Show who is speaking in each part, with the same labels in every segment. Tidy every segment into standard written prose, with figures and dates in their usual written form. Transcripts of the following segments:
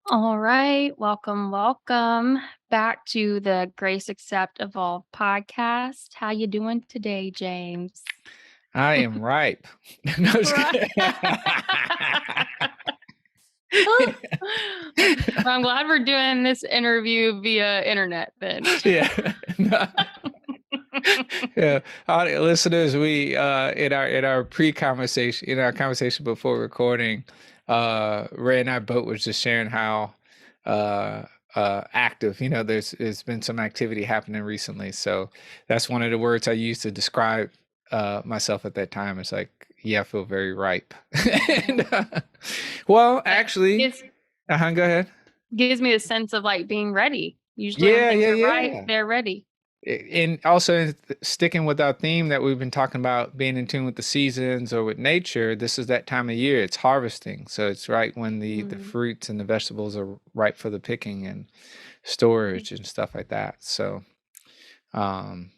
Speaker 1: All right, welcome back to the Grace Accept Evolve podcast. How you doing today, James?
Speaker 2: I am ripe. No, just
Speaker 1: Right.
Speaker 2: kidding.
Speaker 1: Well, I'm glad we're doing this interview via internet then.
Speaker 2: Yeah. No. Yeah. Listeners, we in our pre-conversation, in our conversation before recording, Ray and I both was just sharing how uh active, there's been some activity happening recently. So that's one of the words I used to describe myself at that time. It's like, yeah, I feel very ripe. And, well,
Speaker 1: That
Speaker 2: actually,
Speaker 1: gives
Speaker 2: go ahead.
Speaker 1: gives me a sense of like being ready. Usually when
Speaker 2: Yeah,
Speaker 1: things
Speaker 2: yeah,
Speaker 1: are right,
Speaker 2: yeah.
Speaker 1: they're ready.
Speaker 2: And also sticking with our theme that we've been talking about, being in tune with the seasons or with nature, this is that time of year. It's harvesting, so it's right when the
Speaker 1: Mhm.
Speaker 2: fruits and the vegetables are ripe for the picking and storage and stuff like that. So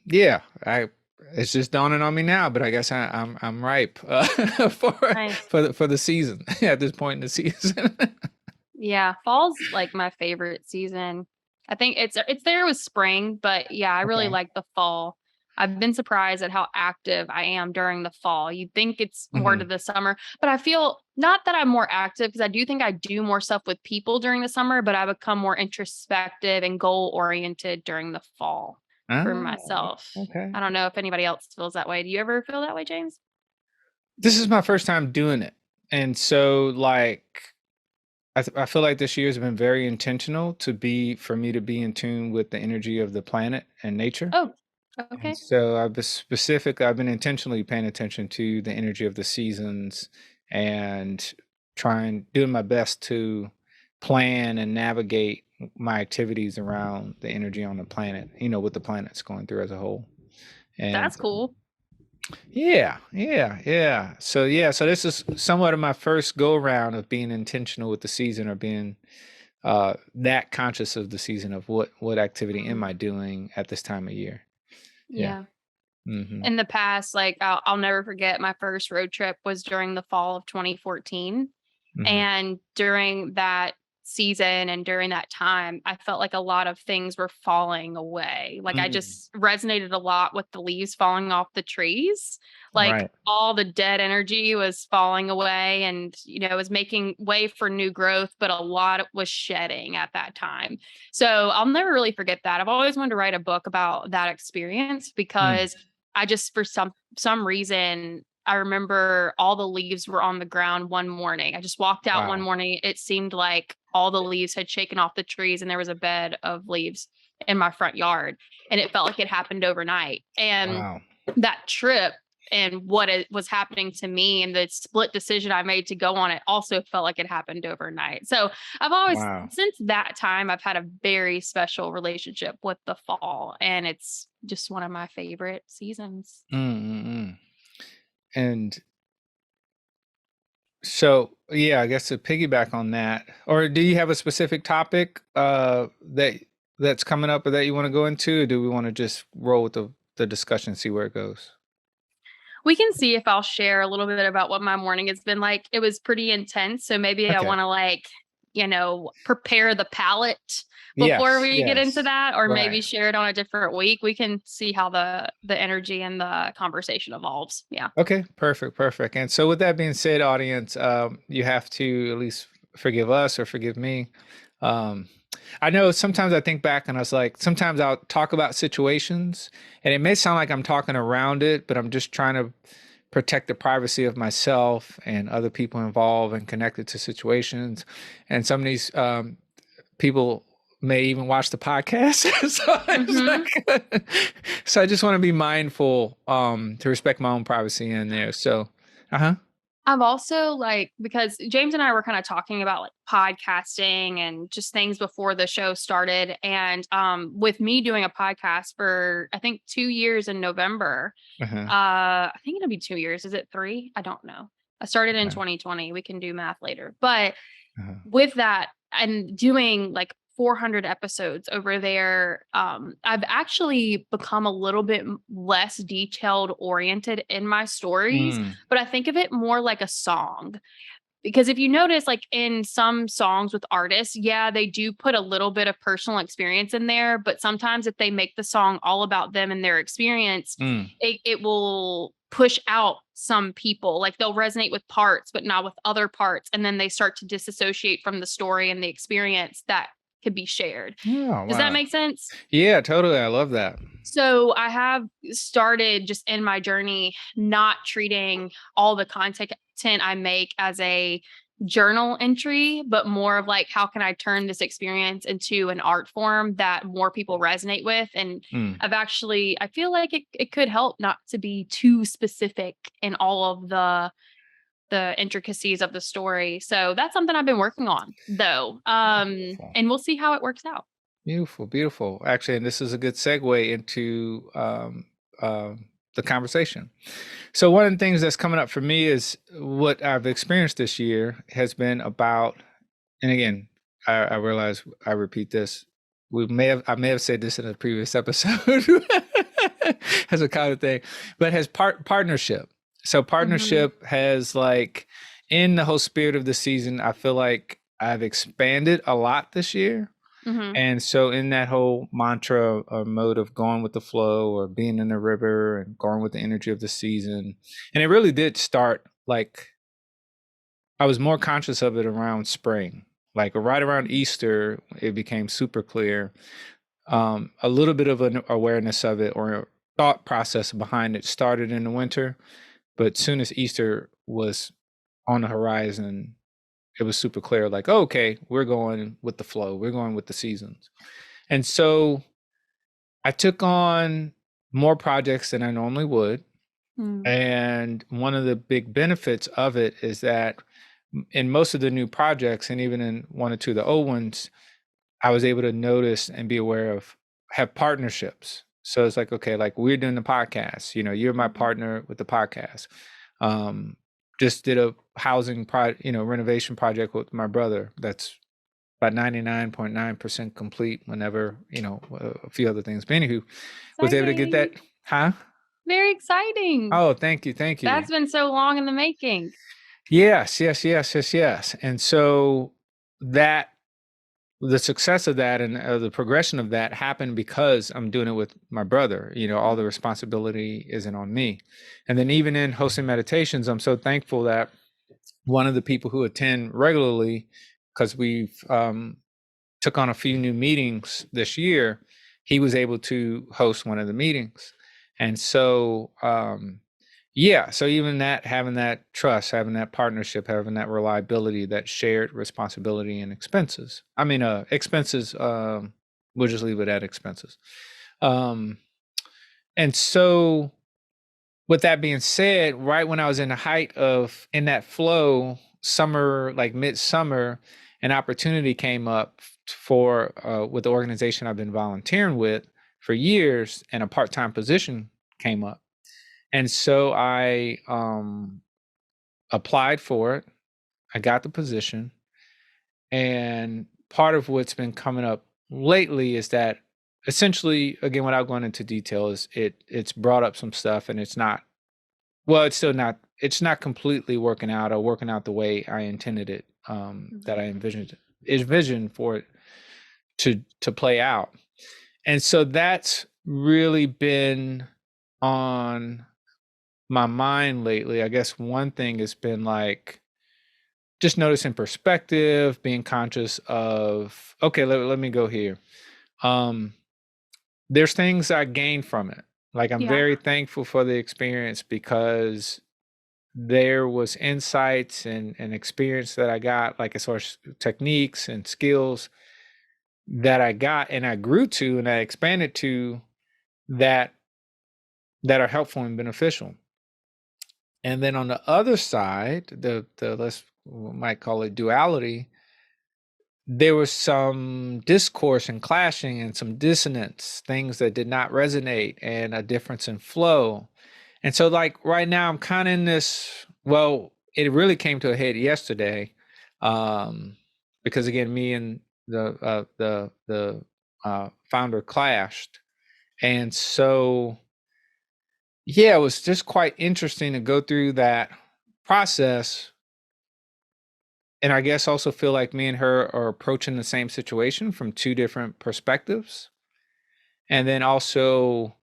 Speaker 2: yeah, I it's just dawning on me now, but I guess I'm ripe for
Speaker 1: Nice.
Speaker 2: for the season at this point in the season.
Speaker 1: Yeah, fall's like my favorite season. I think it's there with spring, but yeah, I really
Speaker 2: Okay.
Speaker 1: like the fall. I've been surprised at how active I am during the fall. You'd think it's more to
Speaker 2: Hmm.
Speaker 1: the summer, but I feel not that I'm more active because I do think I do more stuff with people during the summer, but I become more introspective and goal oriented during the fall for
Speaker 2: Oh,
Speaker 1: myself.
Speaker 2: okay.
Speaker 1: I don't know if anybody else feels that way. Do you ever feel that way, James?
Speaker 2: This is my first time doing it, and so like I feel like this year has been very intentional for me to be in tune with the energy of the planet and nature.
Speaker 1: Oh,
Speaker 2: And
Speaker 1: okay.
Speaker 2: so I've been intentionally paying attention to the energy of the seasons and doing my best to plan and navigate my activities around the energy on the planet, what the planet's going through as a whole. And
Speaker 1: That's cool.
Speaker 2: yeah, yeah, yeah. So this is somewhat of my first go around of being intentional with the season, or being that conscious of the season, of what activity am
Speaker 1: Mhm.
Speaker 2: I doing at this time of year. Yeah.
Speaker 1: Yeah.
Speaker 2: Mm-hmm.
Speaker 1: In the past, like, I'll never forget my first road trip was during the fall of 2014,
Speaker 2: Mm-hmm.
Speaker 1: and during that season and during that time, I felt like a lot of things were falling away. Like, I
Speaker 2: Mm.
Speaker 1: just resonated a lot with the leaves falling off the trees. Like,
Speaker 2: Right.
Speaker 1: all the dead energy was falling away and, it was making way for new growth, but a lot was shedding at that time. So, I'll never really forget that. I've always wanted to write a book about that experience
Speaker 2: Mm.
Speaker 1: because I just for some reason I remember all the leaves were on the ground one morning. I just walked out one
Speaker 2: Wow.
Speaker 1: morning. It seemed like all the leaves had shaken off the trees and there was a bed of leaves in my front yard. And it felt like it happened overnight. And
Speaker 2: Wow.
Speaker 1: that trip and what it was happening to me and the split decision I made to go on it also felt like it happened overnight. So I've always,
Speaker 2: Wow.
Speaker 1: since that time, I've had a very special relationship with the fall, and it's just one of my favorite seasons.
Speaker 2: Mm-mm-mm. And so, yeah, I guess to piggyback on that, or do you have a specific topic that's coming up or that you want to go into, or do we want to just roll with the discussion, see where it goes?
Speaker 1: We can see if I'll share a little bit about what my morning has been like. It was pretty intense, so maybe I
Speaker 2: Okay.
Speaker 1: wanna, like, prepare the palate before
Speaker 2: Yes,
Speaker 1: we get into
Speaker 2: yes.
Speaker 1: that, or maybe
Speaker 2: Right.
Speaker 1: share it on a different week. We can see how the energy and the conversation evolves. Yeah.
Speaker 2: Okay, perfect, perfect. And so with that being said, audience, you have to at least forgive us or forgive me. Um, I know sometimes I think back and I was like, sometimes I'll talk about situations and it may sound like I'm talking around it, but I'm just trying to protect the privacy of myself and other people involved and connected to situations. And some of these people may even watch the podcast. So it's
Speaker 1: Mhm.
Speaker 2: like, so I just want to be mindful to respect my own privacy in there. So, uh-huh.
Speaker 1: I've also like because James and I were kind of talking about like podcasting and just things before the show started. And with me doing a podcast for I think 2 years in November.
Speaker 2: Uh-huh.
Speaker 1: I think it'll be 2 years. Is it three? I don't know. I started in
Speaker 2: Uh-huh.
Speaker 1: 2020. We can do math later. But
Speaker 2: Uh-huh.
Speaker 1: with that and doing like 400 episodes over there, I've actually become a little bit less detailed oriented in my stories,
Speaker 2: Mm,
Speaker 1: but I think of it more like a song. Because if you notice, like in some songs with artists, yeah, they do put a little bit of personal experience in there, but sometimes if they make the song all about them and their experience,
Speaker 2: Mm.
Speaker 1: it will push out some people. Like they'll resonate with parts, but not with other parts. And then they start to disassociate from the story and the experience that could be shared.
Speaker 2: Oh,
Speaker 1: Does that
Speaker 2: wow.
Speaker 1: make sense?
Speaker 2: Yeah, totally. I love that.
Speaker 1: So I have started just in my journey not treating all the content I make as a journal entry, but more of like, how can I turn this experience into an art form that more people resonate with? And
Speaker 2: Mm.
Speaker 1: I feel like it could help not to be too specific in all of the intricacies of the story. So that's something I've been working on though.
Speaker 2: Beautiful.
Speaker 1: And we'll see how it works out.
Speaker 2: Beautiful, beautiful. Actually, and this is a good segue into the conversation. So, one of the things that's coming up for me is what I've experienced this year has been about, and again, I realize I repeat this. I may have said this in a previous episode as a kind of thing, but has partnership. So,
Speaker 1: Mhm.
Speaker 2: partnership has like in the whole spirit of the season. I feel like I've expanded a lot this year.
Speaker 1: Mhm.
Speaker 2: And so, in that whole mantra or mode of going with the flow or being in the river and going with the energy of the season, and it really did start like I was more conscious of it around spring, like right around Easter, it became super clear. A little bit of an awareness of it or a thought process behind it started in the winter, but soon as Easter was on the horizon, it was super clear like, oh, okay, we're going with the flow, we're going with the seasons. And so I took on more projects than I normally would.
Speaker 1: Mm.
Speaker 2: And one of the big benefits of it is that in most of the new projects, and even in one or two of the old ones, I was able to notice and be aware of have partnerships. So it's like, okay, like we're doing the podcast, you're my
Speaker 1: Mhm.
Speaker 2: partner with the podcast. Um, just did a renovation project with my brother. That's about 99.9% complete whenever, a few other things. But anywho, was able to get
Speaker 1: Exciting.
Speaker 2: that. Huh?
Speaker 1: Very exciting.
Speaker 2: Oh, thank you. Thank you.
Speaker 1: That's been so long in the making.
Speaker 2: Yes, yes, yes, yes, yes. And so that the success of that and the progression of that happened because I'm doing it with my brother. All the
Speaker 1: Mhm.
Speaker 2: responsibility isn't on me. And then even in hosting meditations, I'm so thankful that one of the people who attend regularly, because we've took on a few new meetings this year, he was able to host one of the meetings. And so, yeah, so even that, having that trust, having that partnership, having that reliability, that shared responsibility and expenses. I mean, expenses, we'll just leave it at expenses. Um, and so, with that being said, right when I was in the height of in that flow, summer, like midsummer, an opportunity came up for with the organization I've been volunteering with for years, and a part-time position came up, and so I applied for it. I got the position, and part of what's been coming up lately is that essentially, again, without going into detail, is it's brought up some stuff, and it's not well, it's not completely working out or working out the way I intended it, that
Speaker 1: Mhm.
Speaker 2: I envisioned for it to play out. And so that's really been on my mind lately. I guess one thing has been like just noticing perspective, being conscious of, okay, let me go here. Um, there's things I gained from it. Like I'm
Speaker 1: Yeah.
Speaker 2: very thankful for the experience because there was insights and experience that I got, like as far as techniques and skills that I got and I grew to and I expanded to that that are helpful and beneficial. And then on the other side, the let's we might call it duality, there was some discourse and clashing and some dissonance, things that did not resonate and a difference in flow. And so like right now I'm kind of in this, well, it really came to a head yesterday. Because again, me and the founder clashed. And so yeah, it was just quite interesting to go through that process and I guess also feel like me and her are approaching the same situation from two different perspectives. And then also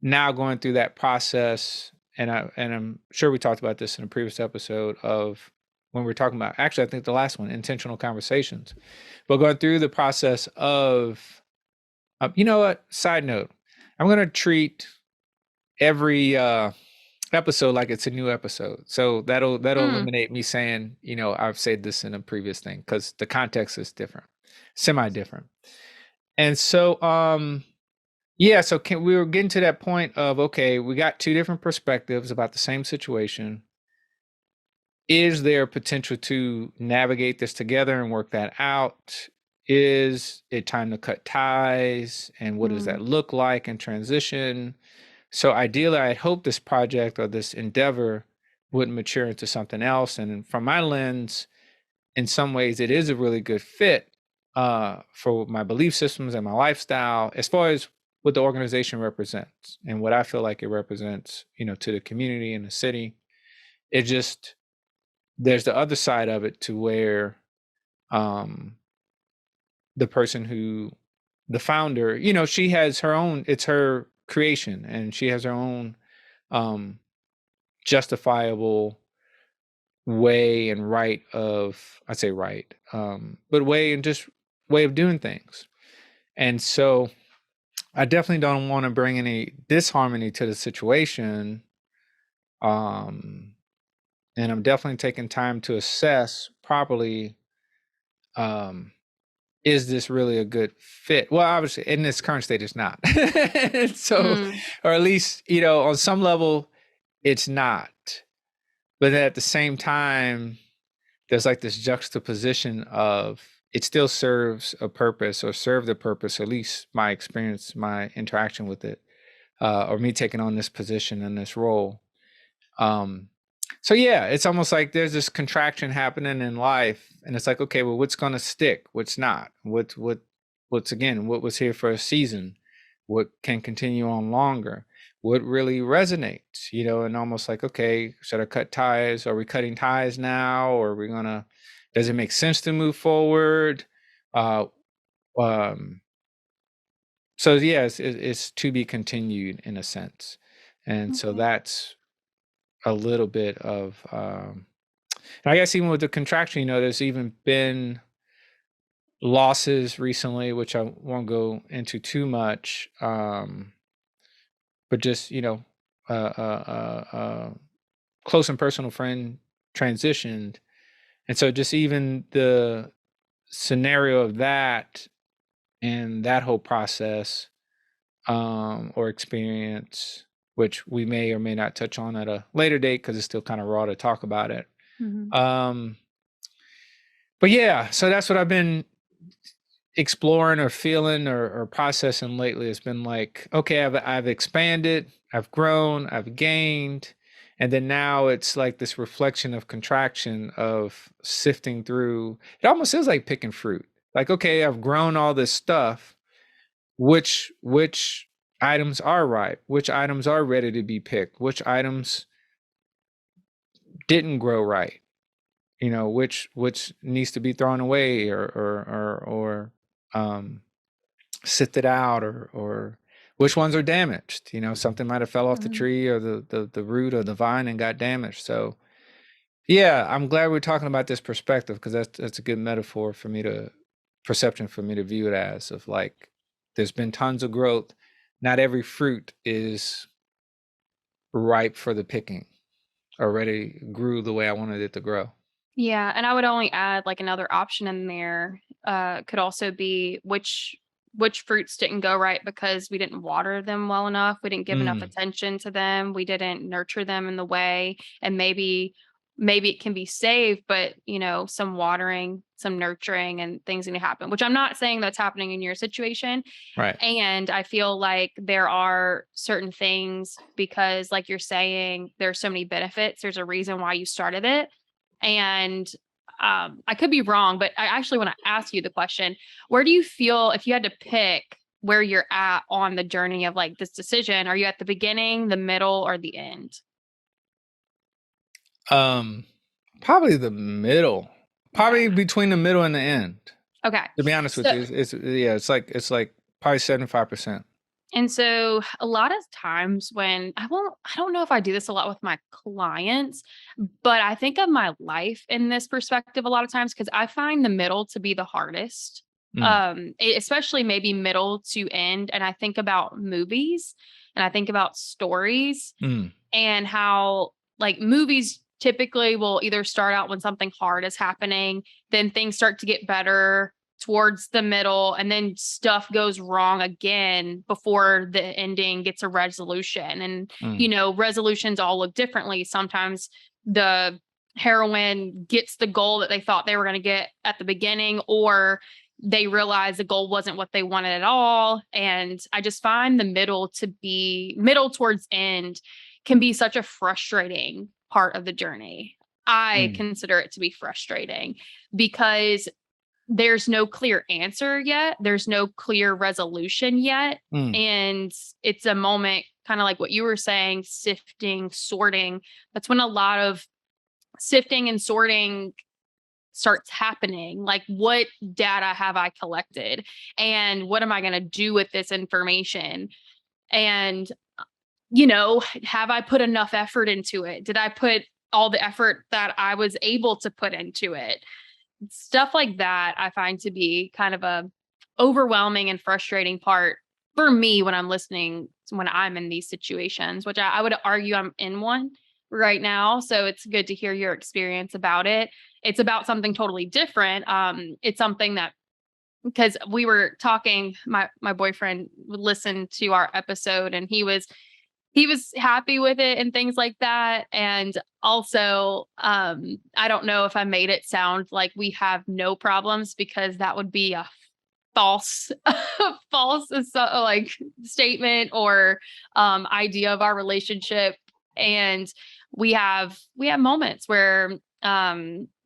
Speaker 2: now going through that process, and I'm sure we talked about this in a previous episode of when we were talking about, actually I think the last one, intentional conversations. But going through the process of you know what? Side note, I'm gonna treat every episode like it's a new episode. So that'll
Speaker 1: Mm,
Speaker 2: eliminate me saying, I've said this in a previous thing because the context is different, semi different. And so yeah, so we were getting to that point of, okay, we got two different perspectives about the same situation. Is there potential to navigate this together and work that out? Is it time to cut ties? And what does
Speaker 1: mm,
Speaker 2: that look like in transition? So ideally, I hope this project or this endeavor would mature into something else. And from my lens, in some ways, it is a really good fit for my belief systems and my lifestyle, as far as what the organization represents and what I feel like it represents, to the community and the city. It just there's the other side of it to where um, the person who the founder, she has her own. It's her creation, and she has her own um, justifiable way and right of, I say right, but way and just way of doing things. And so I definitely don't want to bring any disharmony to the situation. Um, and I'm definitely taking time to assess properly, um, is this really a good fit? Well, obviously in this current state, it's not. So,
Speaker 1: mm,
Speaker 2: or at least, on some level, it's not. But at the same time, there's like this juxtaposition of it still serves a purpose or served a purpose, at least my experience, my interaction with it, or me taking on this position and this role. Um, so yeah, it's almost like there's this contraction happening in life, and it's like, okay, well, what's going to stick? What's not? What's again? What was here for a season? What can continue on longer? What really resonates? And almost like, okay, should I cut ties? Are we cutting ties now, or are we gonna? Does it make sense to move forward? Uh, um, so yeah, it's to be continued in a sense, and so
Speaker 1: okay.
Speaker 2: that's a little bit of and I guess even with the contraction, there's even been losses recently, which I won't go into too much, but just close and personal friend transitioned, and so just even the scenario of that and that whole process or experience, which we may or may not touch on at a later date because it's still kind of raw to talk about it.
Speaker 1: Mhm.
Speaker 2: Um, but yeah, so that's what I've been exploring or feeling or processing lately. It's been like, okay, I've expanded, I've grown, I've gained, and then now it's like this reflection of contraction of sifting through. It almost feels like picking fruit. Like, okay, I've grown all this stuff. Which items are ripe? Which items are ready to be picked? Which items didn't grow right? Which needs to be thrown away or sifted out, or which ones are damaged. Something might have fell off the
Speaker 1: Mhm.
Speaker 2: tree or the root or the vine and got damaged. So yeah, I'm glad we're talking about this perspective, because that's a good metaphor for me to perception for me to view it as, of like there's been tons of growth. Not every fruit is ripe for the picking, already grew the way I wanted it to grow.
Speaker 1: Yeah, and I would only add like another option in there, could also be which fruits didn't go right because we didn't water them well enough, we didn't give enough
Speaker 2: Mm,
Speaker 1: attention to them, we didn't nurture them in the way, and maybe it can be saved, but some watering, some nurturing, and things need to happen. Which I'm not saying that's happening in your situation,
Speaker 2: right.
Speaker 1: and I feel like there are certain things because, like you're saying, there's so many benefits. There's a reason why you started it. And I could be wrong, but I actually want to ask you the question: where do you feel if you had to pick where you're at on the journey of like this decision? Are you at the beginning, the middle, or the end?
Speaker 2: Um, Probably the middle, Probably between the middle and the end.
Speaker 1: Okay.
Speaker 2: To be honest with
Speaker 1: So
Speaker 2: you, yeah, it's like probably 75%.
Speaker 1: And so a lot of times when I don't know if I do this a lot with my clients, but I think of my life in this perspective a lot of times because I find the middle to be the hardest.
Speaker 2: Mm,
Speaker 1: Especially maybe middle to end. And I think about movies and I think about stories
Speaker 2: mm,
Speaker 1: and how like movies typically will either start out when something hard is happening, then things start to get better towards the middle, and then stuff goes wrong again before the ending gets a resolution. And,
Speaker 2: mm,
Speaker 1: resolutions all look differently. Sometimes the heroine gets the goal that they thought they were going to get at the beginning, or they realize the goal wasn't what they wanted at all. And I just find the middle to be middle towards end can be such a frustrating part of the journey. I
Speaker 2: mm,
Speaker 1: consider it to be frustrating because there's no clear answer yet. There's no clear resolution yet.
Speaker 2: mm,
Speaker 1: And it's a moment, kind of like what you were saying, sifting, sorting. That's when a lot of sifting and sorting starts happening. Like, what data have I collected? And what am I going to do with this information? And have I put enough effort into it? Did I put all the effort that I was able to put into it? Stuff like that I find to be kind of a overwhelming and frustrating part for me when I'm listening when I'm in these situations, which I would argue I'm in one right now. So it's good to hear your experience about it. It's about something totally different. It's something that because we were talking, my boyfriend listened to our episode and he was happy with it and things like that. And also, I don't know if I made it sound like we have no problems because that would be a false, false like statement or idea of our relationship. And we have moments where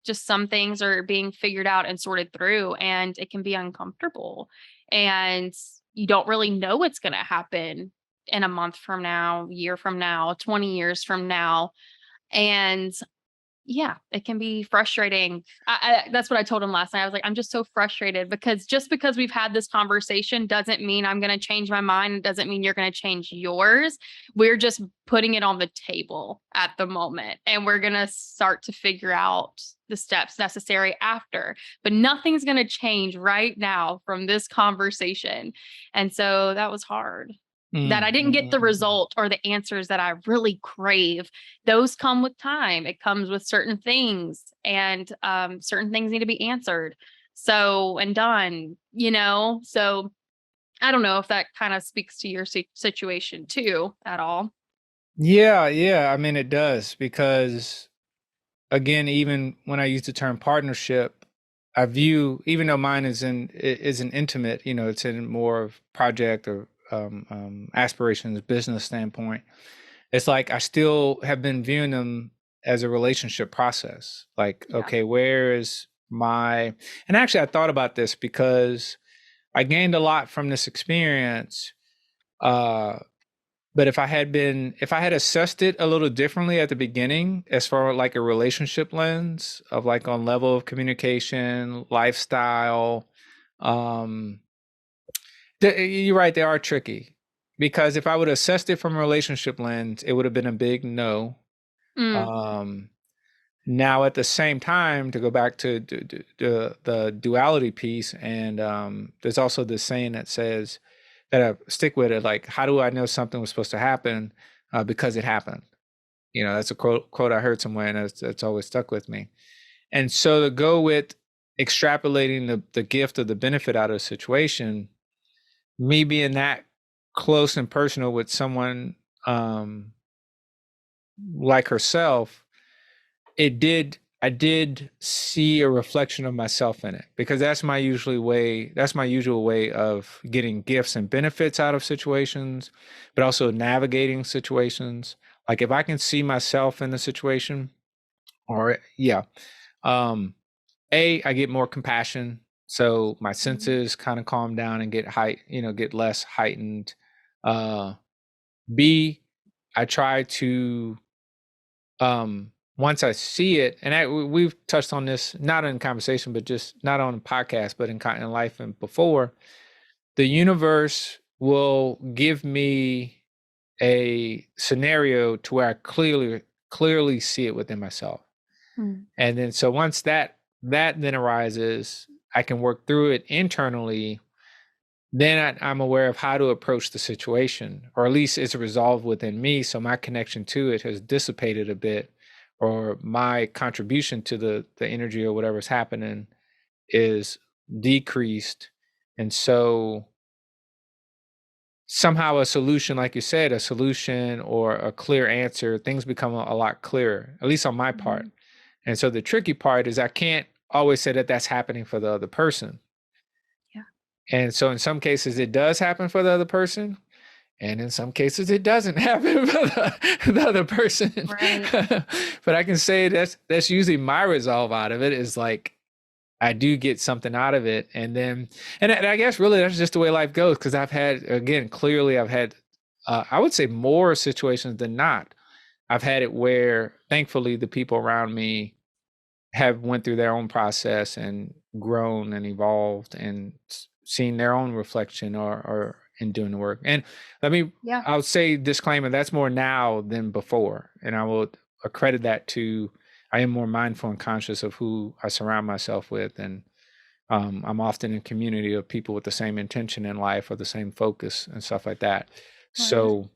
Speaker 1: just some things are being figured out and sorted through, and it can be uncomfortable. And you don't really know what's going to happen in a month from now, year from now, 20 years from now. And yeah, it can be frustrating. That's what I told him last night. I was like, I'm just so frustrated because just because we've had this conversation doesn't mean I'm going to change my mind. It doesn't mean you're going to change yours. We're just putting it on the table at the moment and we're going to start to figure out the steps necessary after. But nothing's going to change right now from this conversation. And so that was hard. That
Speaker 2: mm,
Speaker 1: I didn't
Speaker 2: mm,
Speaker 1: get
Speaker 2: mm,
Speaker 1: the
Speaker 2: mm, mm.
Speaker 1: result or the answers that I really crave. Those come with time. It comes with certain things, and certain things need to be answered. So and done, So I don't know if that kind of speaks to your situation too at all.
Speaker 2: Yeah, yeah. I mean, it does because again, even when I use the term partnership, I view even though mine is an intimate, it's in more of project or aspirations, business standpoint. It's like I still have been viewing them as a relationship process. Like,
Speaker 1: Yeah.
Speaker 2: okay, where is my? And actually, I thought about this because I gained a lot from this experience. Uh, but if I had assessed it a little differently at the beginning, as far like a relationship lens of like on level of communication, lifestyle, um, you're right, they are tricky because if I would have assessed it from a relationship lens, it would have been a big no.
Speaker 1: Mm,
Speaker 2: Um, Now, at the same time, to go back to the duality piece, and there's also this saying that says that I stick with it, like, how do I know something was supposed to happen? Because it happened. That's a quote I heard somewhere, and that's always stuck with me. And so to go with extrapolating the gift or the benefit out of a situation, me being that close and personal with someone um, like herself, I did see a reflection of myself in it because that's my usual way of getting gifts and benefits out of situations, but also navigating situations. Like if I can see myself in the situation, or yeah, um I get more compassion, so my
Speaker 1: mhm,
Speaker 2: senses kind of calm down and get less heightened. uh B, I try to um once I see it, and we've touched on this not in conversation, but just not on a podcast, but in life and before, the universe will give me a scenario to where I clearly see it within myself.
Speaker 1: Mm.
Speaker 2: And then so once that then arises, I can work through it internally. Then I'm aware of how to approach the situation, or at least it's resolved within me. So my connection to it has dissipated a bit, or my contribution to the energy or whatever's happening is decreased. And so somehow a solution, like you said, a solution or a clear answer, things become a lot clearer, at least on my part.
Speaker 1: Mhm.
Speaker 2: And so the tricky part is I can't always say that that's happening for the other person.
Speaker 1: Yeah.
Speaker 2: And so in some cases it does happen for the other person. And in some cases it doesn't happen for the other person.
Speaker 1: Right.
Speaker 2: But I can say that's usually my resolve out of it, is like, I do get something out of it. And then, and I guess really that's just the way life goes. Cause I've had, again, clearly I've had, I would say more situations than not. I've had it where thankfully the people around me have went through their own process and grown and evolved and seen their own reflection or in doing the work. And let me,
Speaker 1: Yeah.
Speaker 2: I'll say disclaimer, that's more now than before. And I will accredit that to, I am more mindful and conscious of who I surround myself with. And I'm often in community of people with the same intention in life or the same focus and stuff like that.
Speaker 1: Right.
Speaker 2: So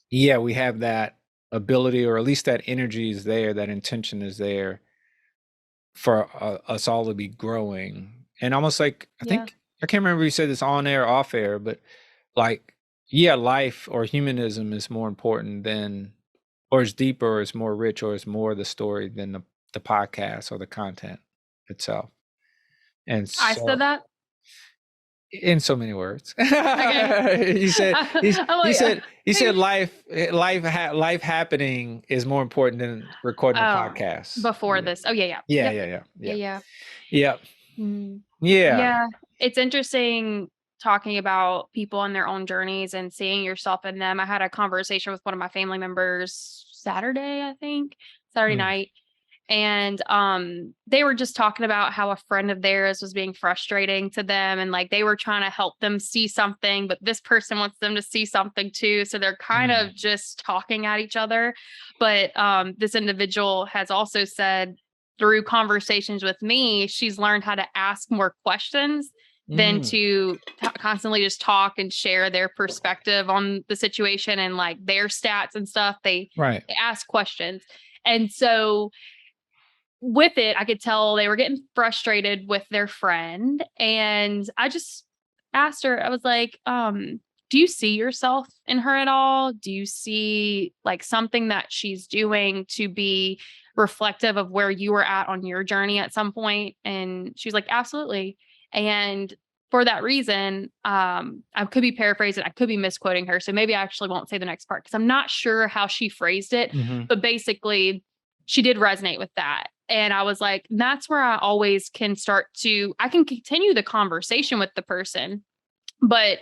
Speaker 2: yeah, we have that ability, or at least that energy is there, that intention is there for us all to be growing. And almost like, I
Speaker 1: Yeah.
Speaker 2: think, I can't remember if you said this on air, off air, but like, yeah, life or humanism is more important than, or it's deeper, or it's more rich, or it's more the story than the podcast or the content itself. And
Speaker 1: I said
Speaker 2: so,
Speaker 1: that.
Speaker 2: in so many words,
Speaker 1: Okay.
Speaker 2: he said,
Speaker 1: I'm
Speaker 2: he
Speaker 1: like,
Speaker 2: said, life happening is more important than recording a
Speaker 1: oh,
Speaker 2: podcast.
Speaker 1: before this. Oh, yeah, yeah.
Speaker 2: Yeah,
Speaker 1: Yep.
Speaker 2: yeah, yeah,
Speaker 1: Yeah,
Speaker 2: yeah,
Speaker 1: yeah.
Speaker 2: yeah,
Speaker 1: Mm.
Speaker 2: yeah.
Speaker 1: Yeah. It's interesting talking about people and their own journeys and seeing yourself in them. I had a conversation with one of my family members Saturday, I think, Saturday
Speaker 2: Mm,
Speaker 1: night. And they were just talking about how a friend of theirs was being frustrating to them, and like they were trying to help them see something, but this person wants them to see something too, so they're kind
Speaker 2: mm,
Speaker 1: of just talking at each other. But this individual has also said through conversations with me, she's learned how to ask more questions than
Speaker 2: mm.
Speaker 1: to constantly just talk and share their perspective on the situation and like their stats and stuff.
Speaker 2: Right.
Speaker 1: They ask questions. And so with it, I could tell they were getting frustrated with their friend. And I just asked her, I was like, do you see yourself in her at all? Do you see like something that she's doing to be reflective of where you were at on your journey at some point? And she was like, absolutely. And for that reason, I could be paraphrasing, I could be misquoting her. So maybe I actually won't say the next part because I'm not sure how she phrased it.
Speaker 2: Mhm.
Speaker 1: But basically, she did resonate with that. And I was like, that's where I always can start to, I can continue the conversation with the person. But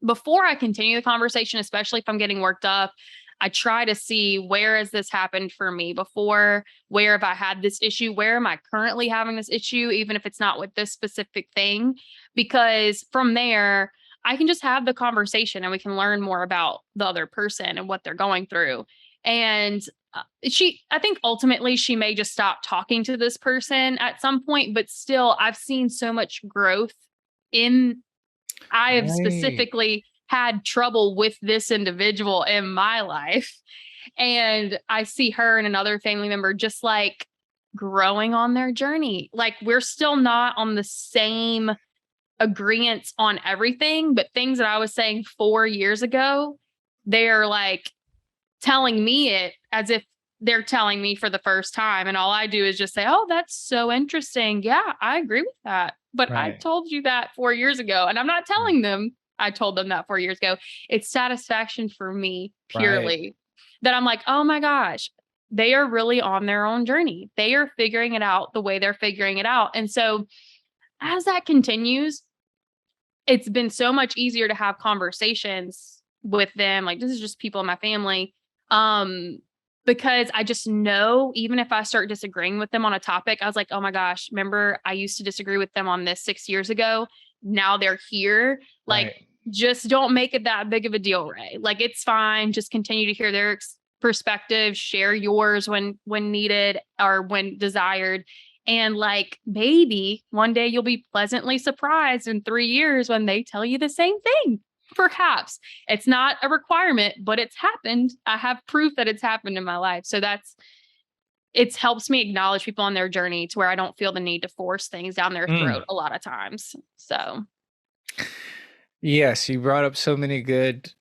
Speaker 1: before I continue the conversation, especially if I'm getting worked up, I try to see where has this happened for me before? Where have I had this issue? Where am I currently having this issue, even if it's not with this specific thing? Because from there, I can just have the conversation and we can learn more about the other person and what they're going through. And I think ultimately she may just stop talking to this person at some point, but still, I've seen so much growth in I have
Speaker 2: Right.
Speaker 1: specifically had trouble with this individual in my life. And I see her and another family member just like growing on their journey. Like we're still not on the same agreements on everything, but things that I was saying 4 years ago, they're like telling me it as if they're telling me for the first time. And all I do is just say, oh, that's so interesting. Yeah, I agree with that. But I
Speaker 2: Right.
Speaker 1: told you that 4 years ago. And I'm not
Speaker 2: Mm.
Speaker 1: telling them I told them that 4 years ago. It's satisfaction for me
Speaker 2: Right.
Speaker 1: purely that I'm like, oh my gosh, they are really on their own journey. They are figuring it out the way they're figuring it out. And so as that continues, it's been so much easier to have conversations with them. Like this is just people in my family. Um, because I just know, even if I start disagreeing with them on a topic, I was like, oh my gosh, remember I used to disagree with them on this 6 years ago. Now they're here. Like,
Speaker 2: Right.
Speaker 1: just don't make it that big of a deal, Ray. Like, it's fine. Just continue to hear their perspective, share yours when needed or when desired. And like, maybe one day you'll be pleasantly surprised in 3 years when they tell you the same thing. Perhaps it's not a requirement, but it's happened. I have proof that it's happened in my life. So it's helps me acknowledge people on their journey to where I don't feel the need to force things down their
Speaker 2: Mm.
Speaker 1: throat a lot of times. So,
Speaker 2: Yes, you brought up so many good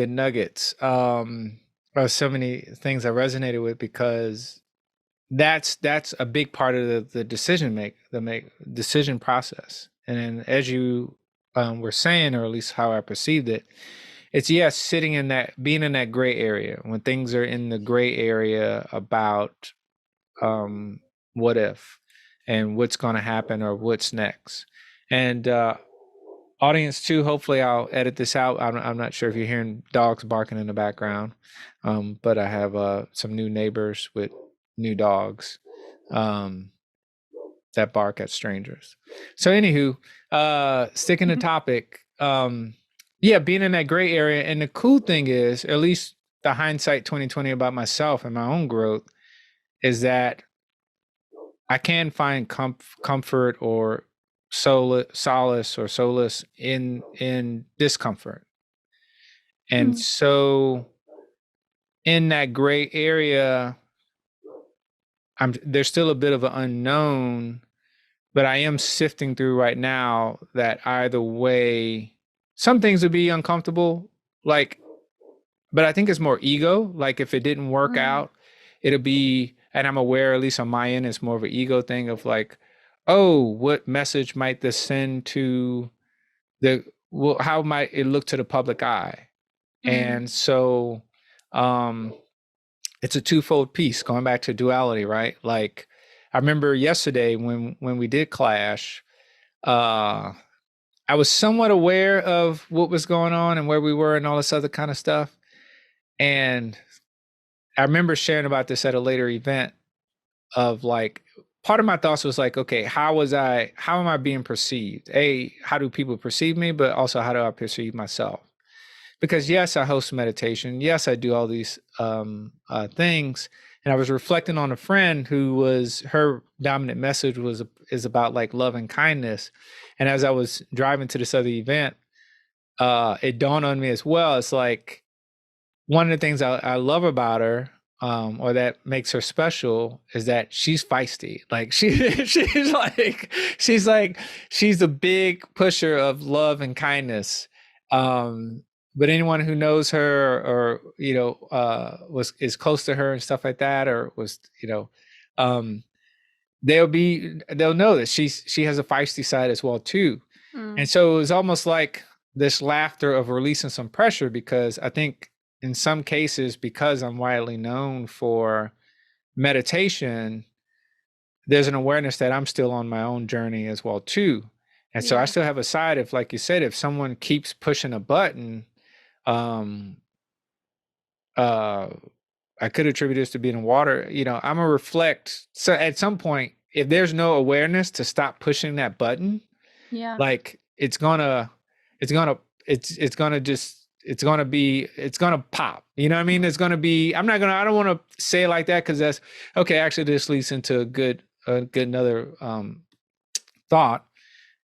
Speaker 2: nuggets. Or so many things I resonated with because that's a big part of the decision process. And then as you were saying, or at least how I perceived it, it's yes, sitting in that, being in that gray area when things are in the gray area about um, what if and what's going to happen or what's next. And audience too, hopefully I'll edit this out. I'm not sure if you're hearing dogs barking in the background, but I have some new neighbors with new dogs um, that bark at strangers. So anywho, sticking to topic, yeah, being in that gray area. And the cool thing is, at least the hindsight 2020 about myself and my own growth, is that I can find comfort or solace or solace in discomfort. And
Speaker 1: mm,
Speaker 2: so in that gray area, there's still a bit of an unknown, but I am sifting through right now that either way, some things would be uncomfortable, like, but I think it's more ego. Like if it didn't work
Speaker 1: mm,
Speaker 2: out, it'll be, and I'm aware, at least on my end, it's more of an ego thing of like, oh, what message might this send to the, well, how might it look to the public eye?
Speaker 1: mm,
Speaker 2: And so um it's a twofold piece, going back to duality, right? Like I remember yesterday when we did clash, uh I was somewhat aware of what was going on and where we were and all this other kind of stuff. And I remember sharing about this at a later event of like, part of my thoughts was like, okay, how am I being perceived? How do people perceive me? But also, how do I perceive myself? Because yes, I host meditation. Yes, I do all these things. And I was reflecting on a friend who was, her dominant message is about like love and kindness. And as I was driving to this other event, it dawned on me as well. It's like one of the things I love about her, or that makes her special, is that she's feisty. Like she's like she's a big pusher of love and kindness. But anyone who knows her or was is close to her and stuff like that, or was um, they'll know that she has a feisty side as well too.
Speaker 1: mm,
Speaker 2: And so it was almost like this laughter of releasing some pressure, because I think in some cases, because I'm widely known for meditation, there's an awareness that I'm still on my own journey as well too. And so I
Speaker 1: yeah,
Speaker 2: still have a side, if like you said, if someone keeps pushing a button, um uh I could attribute this to being in water. I'm a reflect. So at some point, if there's no awareness to stop pushing that button,
Speaker 1: yeah,
Speaker 2: like it's gonna it's gonna pop. You know what I mean? It's gonna be, I don't want to say it like that, because that's okay. Actually, this leads into a good another thought,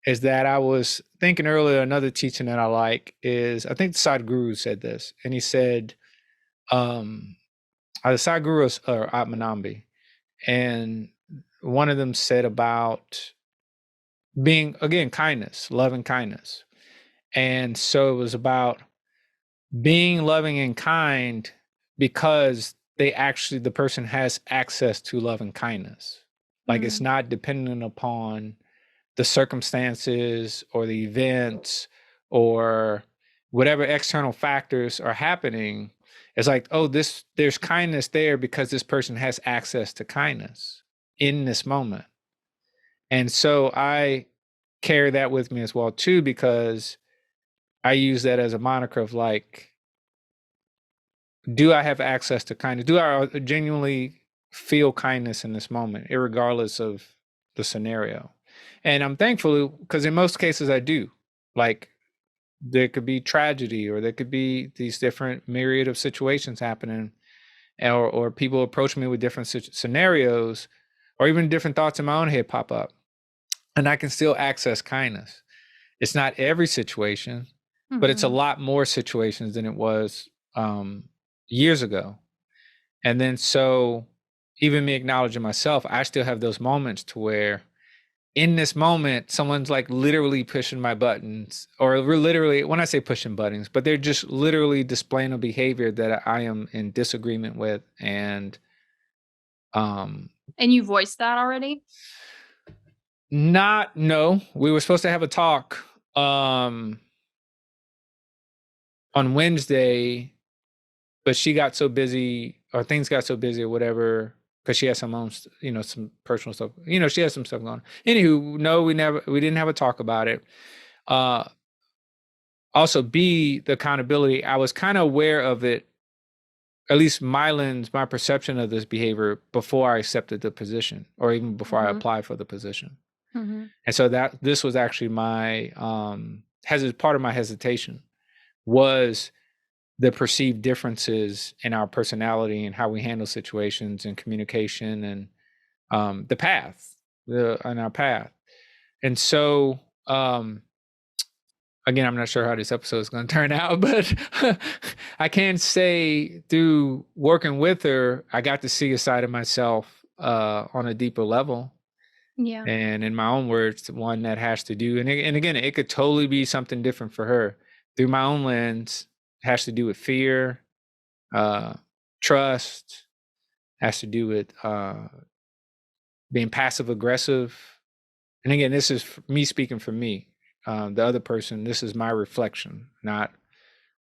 Speaker 2: is that I was thinking earlier, another teaching that I like is, I think the Sadhguru said this, and he said, the Sadhguru or Atmanambi, and one of them said about being, again, kindness, love and kindness. And so it was about being loving and kind because the person has access to love and kindness. Like it's
Speaker 1: mm,
Speaker 2: not dependent upon the circumstances or the events or whatever external factors are happening. It's like, oh, there's kindness there because this person has access to kindness in this moment. And so I carry that with me as well too, because I use that as a moniker of like, do I have access to kindness? Do I genuinely feel kindness in this moment, regardless of the scenario? And I'm thankful because in most cases I do. Like there could be tragedy, or there could be these different myriad of situations happening, or people approach me with different scenarios, or even different thoughts in my own head pop up, and I can still access kindness. It's not every situation, but it's a
Speaker 1: Mm-hmm.
Speaker 2: lot more situations than it was years ago. And then so even me acknowledging myself, I still have those moments to where in this moment, someone's like literally pushing my buttons, or we're literally, when I say pushing buttons, but they're just literally displaying a behavior that I am in disagreement with. Um,
Speaker 1: And you voiced that already?
Speaker 2: no, we were supposed to have a talk on Wednesday, but she got so busy, or things got so busy or whatever, because she has some own, some personal stuff. She has some stuff going on. Anywho, no, we didn't have a talk about it. Uh, Also, B, the accountability. I was kind of aware of it, at least my lens, my perception of this behavior before I accepted the position, or even before I
Speaker 1: Mm-hmm.
Speaker 2: applied for the position.
Speaker 1: Mm-hmm.
Speaker 2: And so that this was actually my part of my hesitation was the perceived differences in our personality and how we handle situations and communication, and the path, on our path. And so again, I'm not sure how this episode is going to turn out, but I can say through working with her, I got to see a side of myself on a deeper level.
Speaker 1: Yeah.
Speaker 2: And in my own words, one that has to do, and again, it could totally be something different for her. Through my own lens, has to do with fear, trust, has to do with being passive aggressive. And again, this is me speaking for me. The other person, this is my reflection, not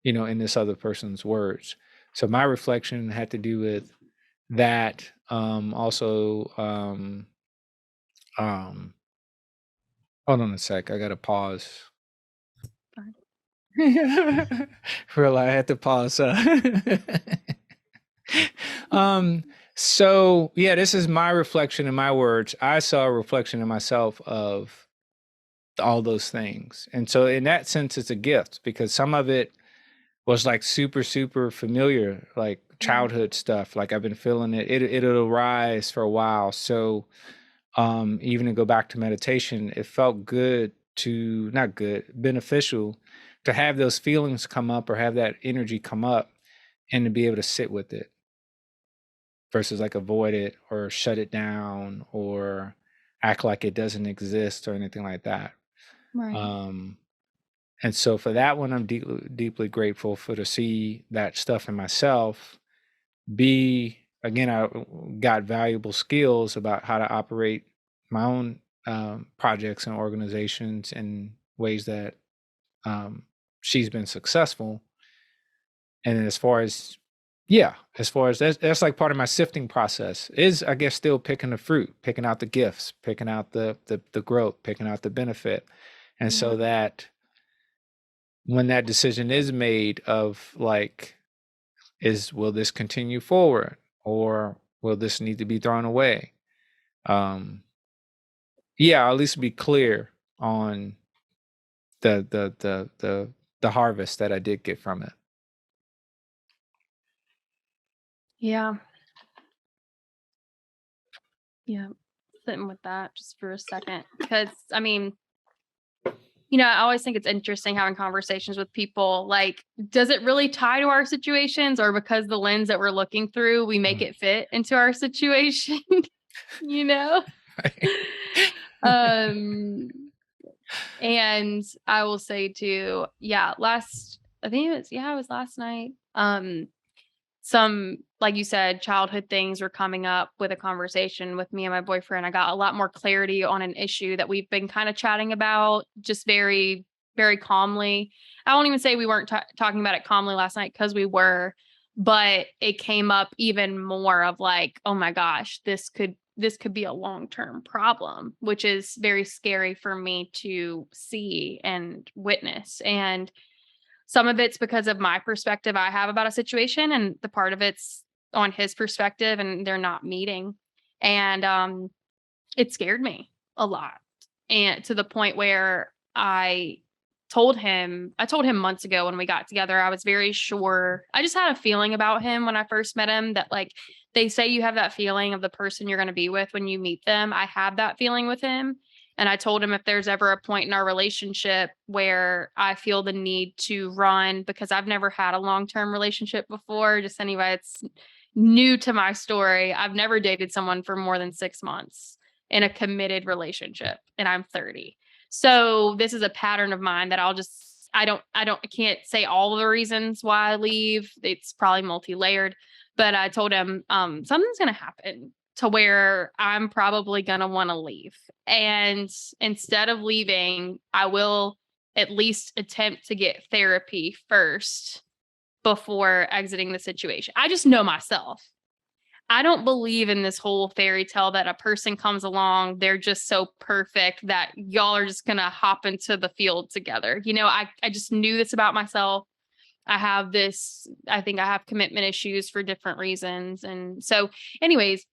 Speaker 2: in this other person's words. So my reflection had to do with that. Also, hold on a sec. I got to pause.
Speaker 1: Fine.
Speaker 2: Real, I had to pause. So yeah, this is my reflection in my words. I saw a reflection in myself of all those things. And so in that sense, it's a gift, because some of it was like super, super familiar, like
Speaker 1: Yeah.
Speaker 2: childhood stuff. Like I've been feeling it. It'll rise for a while. So even to go back to meditation, it felt good to, not good, beneficial to have those feelings come up, or have that energy come up, and to be able to sit with it versus like avoid it or shut it down or act like it doesn't exist or anything like that.
Speaker 1: Right.
Speaker 2: Um, and so for that one, I'm deeply, deeply grateful for to see that stuff in myself. B, again, I got valuable skills about how to operate my own projects and organizations in ways that she's been successful. And then as far as, yeah, as far as that's like part of my sifting process is, I guess, still picking the fruit, picking out the gifts, picking out the growth, picking out the benefit. And
Speaker 1: Yeah.
Speaker 2: so that when that decision is made of like, will this continue forward, or will this need to be thrown away? Yeah, I'll at least be clear on the harvest that I did get from it.
Speaker 1: Yeah. Yeah. Sitting with that just for a second. Because, I mean, I always think it's interesting having conversations with people. Like, does it really tie to our situations, or because the lens that we're looking through, we make
Speaker 2: Mm.
Speaker 1: it fit into our situation? you know?
Speaker 2: Right.
Speaker 1: Um, and I will say too, I think it was last night. Some, like you said, childhood things were coming up with a conversation with me and my boyfriend. I got a lot more clarity on an issue that we've been kind of chatting about, just very, very calmly. I won't even say we weren't talking about it calmly last night, because we were, but it came up even more of like, oh my gosh, this could be a long-term problem, which is very scary for me to see and witness. And some of it's because of my perspective I have about a situation, and the part of it's on his perspective, and they're not meeting. And it scared me a lot. And to the point where I told him months ago when we got together, I was very sure. I just had a feeling about him when I first met him that, like, they say you have that feeling of the person you're going to be with when you meet them. I had that feeling with him. And I told him if there's ever a point in our relationship where I feel the need to run, because I've never had a long-term relationship before, just anyway, it's new to my story. I've never dated someone for more than 6 months in a committed relationship, and I'm 30. So this is a pattern of mine that I can't say all the reasons why I leave. It's probably multi-layered, but I told him, something's going to happen to where I'm probably going to want to leave. And instead of leaving, I will at least attempt to get therapy first before exiting the situation. I just know myself. I don't believe in this whole fairy tale that a person comes along, they're just so perfect that y'all are just gonna hop into the field together. I just knew this about myself. I think I have commitment issues for different reasons. And so, anyways,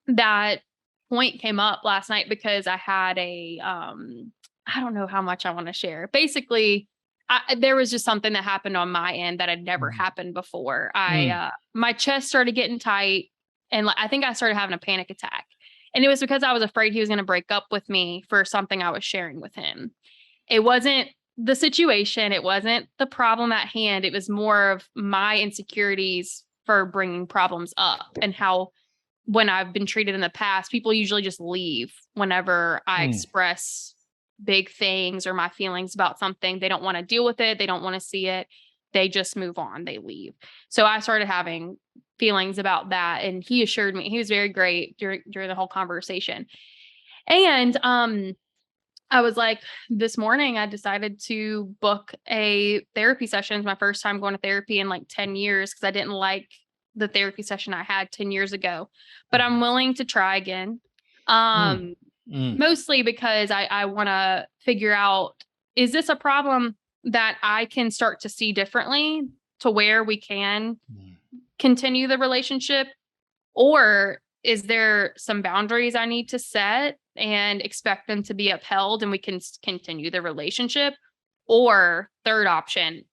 Speaker 1: that point came up last night because I had I don't know how much I want to share. Basically, there was just something that happened on my end that had never
Speaker 2: Mhm.
Speaker 1: happened before.
Speaker 2: Mm.
Speaker 1: My chest started getting tight, and I think I started having a panic attack. And it was because I was afraid he was going to break up with me for something I was sharing with him. It wasn't the situation, it wasn't the problem at hand. It was more of my insecurities for bringing problems up, and how when I've been treated in the past, people usually just leave whenever I
Speaker 2: Mm.
Speaker 1: express big things or my feelings about something. They don't want to deal with it. They don't want to see it. They just move on. They leave. So I started having feelings about that, and he assured me. He was very great during the whole conversation. And I was like, this morning I decided to book a therapy session. It's my first time going to therapy in like 10 years, because I didn't like the therapy session I had 10 years ago. But I'm willing to try again.
Speaker 2: Mm.
Speaker 1: Um,
Speaker 2: Mm.
Speaker 1: Mostly because I want to figure out, is this a problem that I can start to see differently to where we can
Speaker 2: Mm.
Speaker 1: continue the relationship? Or is there some boundaries I need to set and expect them to be upheld and we can continue the relationship? Or third option,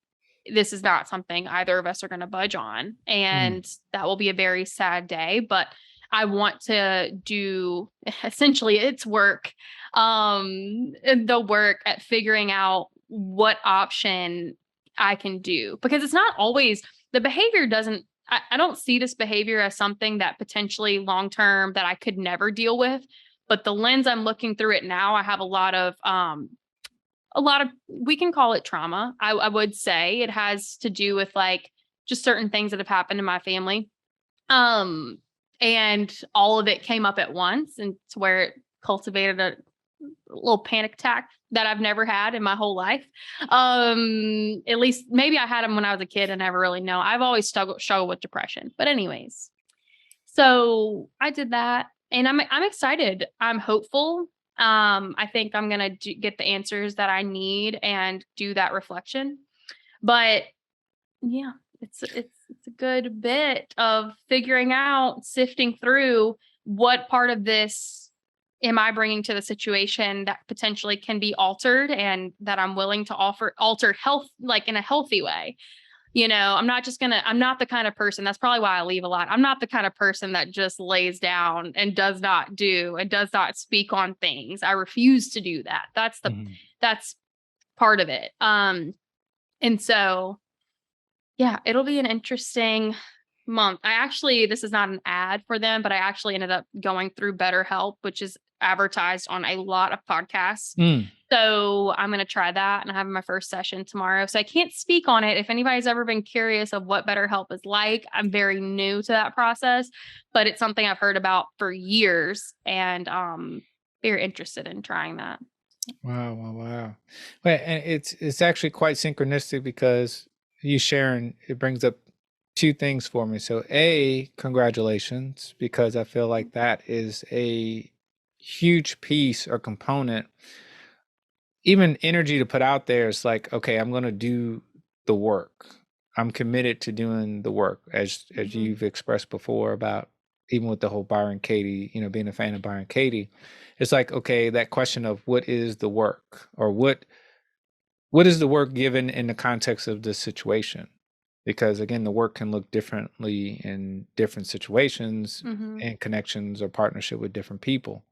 Speaker 1: this is not something either of us are going to budge on.
Speaker 2: Mm.
Speaker 1: And that will be a very sad day. But I want to do essentially its work, the work at figuring out what option I can do, because it's not always the behavior doesn't, I don't see this behavior as something that potentially long term that I could never deal with. But the lens I'm looking through it now, I have a lot of, we can call it trauma. I would say it has to do with like just certain things that have happened in my family. Um, and all of it came up at once, and to where it cultivated a little panic attack that I've never had in my whole life. At least maybe I had them when I was a kid. I never really know. I've always struggled with depression. But anyways, so I did that, and I'm excited. I'm hopeful. I think I'm gonna get the answers that I need and do that reflection. But yeah, it's a good bit of figuring out, sifting through what part of this am I bringing to the situation that potentially can be altered, and that I'm willing to alter health, like in a healthy way. I'm not the kind of person, that's probably why I leave a lot. I'm not the kind of person that just lays down and does not do and does not speak on things. I refuse to do that.
Speaker 2: Mhm.
Speaker 1: That's part of it. And so yeah, it'll be an interesting month. This is not an ad for them, but I actually ended up going through BetterHelp, which is advertised on a lot of podcasts.
Speaker 2: Mm.
Speaker 1: So I'm going to try that, and I have my first session tomorrow. So I can't speak on it. If anybody's ever been curious of what BetterHelp is like, I'm very new to that process, but it's something I've heard about for years, and very interested in trying that.
Speaker 2: Wow, wow, wow. Well, and it's actually quite synchronistic because you sharing it brings up two things for me. So, A, congratulations, because I feel like that is a huge piece or component. Even energy to put out there is like, okay, I'm going to do the work. I'm committed to doing the work, as
Speaker 1: Mhm.
Speaker 2: you've expressed before about even with the whole Byron Katie, being a fan of Byron Katie. It's like, okay, that question of what is the work, or what is the work given in the context of this situation? Because again, the work can look differently in different situations
Speaker 1: Mhm.
Speaker 2: and connections or partnership with different people.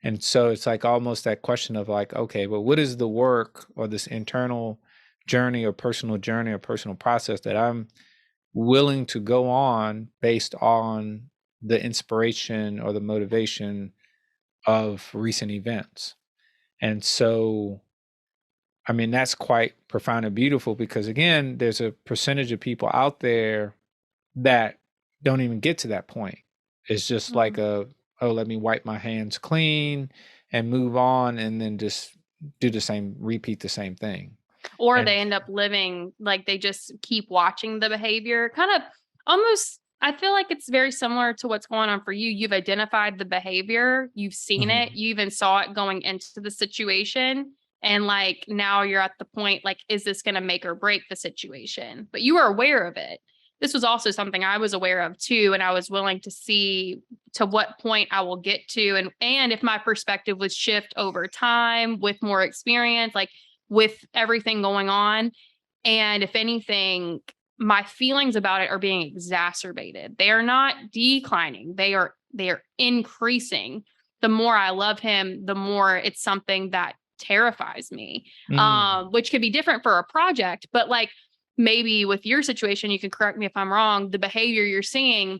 Speaker 2: And so it's like almost that question of like, okay, but what is the work or this internal journey or personal process that I'm willing to go on based on the inspiration or the motivation of recent events? And so, I mean, that's quite profound and beautiful because again, there's a percentage of people out there that don't even get to that point. It's just like
Speaker 1: Mm.
Speaker 2: oh, let me wipe my hands clean and move on and then just repeat the same thing.
Speaker 1: Or
Speaker 2: And
Speaker 1: they end up living like they just keep watching the behavior. Kind of almost I feel like it's very similar to what's going on for you. You've identified the behavior, you've seen it,
Speaker 2: Mhm.
Speaker 1: you even saw it going into the situation. And like now you're at the point like, is this going to make or break the situation? But you were aware of it. This was also something I was aware of too. And I was willing to see to what point I will get to. And if my perspective would shift over time with more experience, like with everything going on. And if anything, my feelings about it are being exacerbated. They are not declining. They are increasing. The more I love him, the more it's something that terrifies me.
Speaker 2: Mm.
Speaker 1: Which could be different for a project, but like maybe with your situation, you can correct me if I'm wrong. The behavior you're seeing,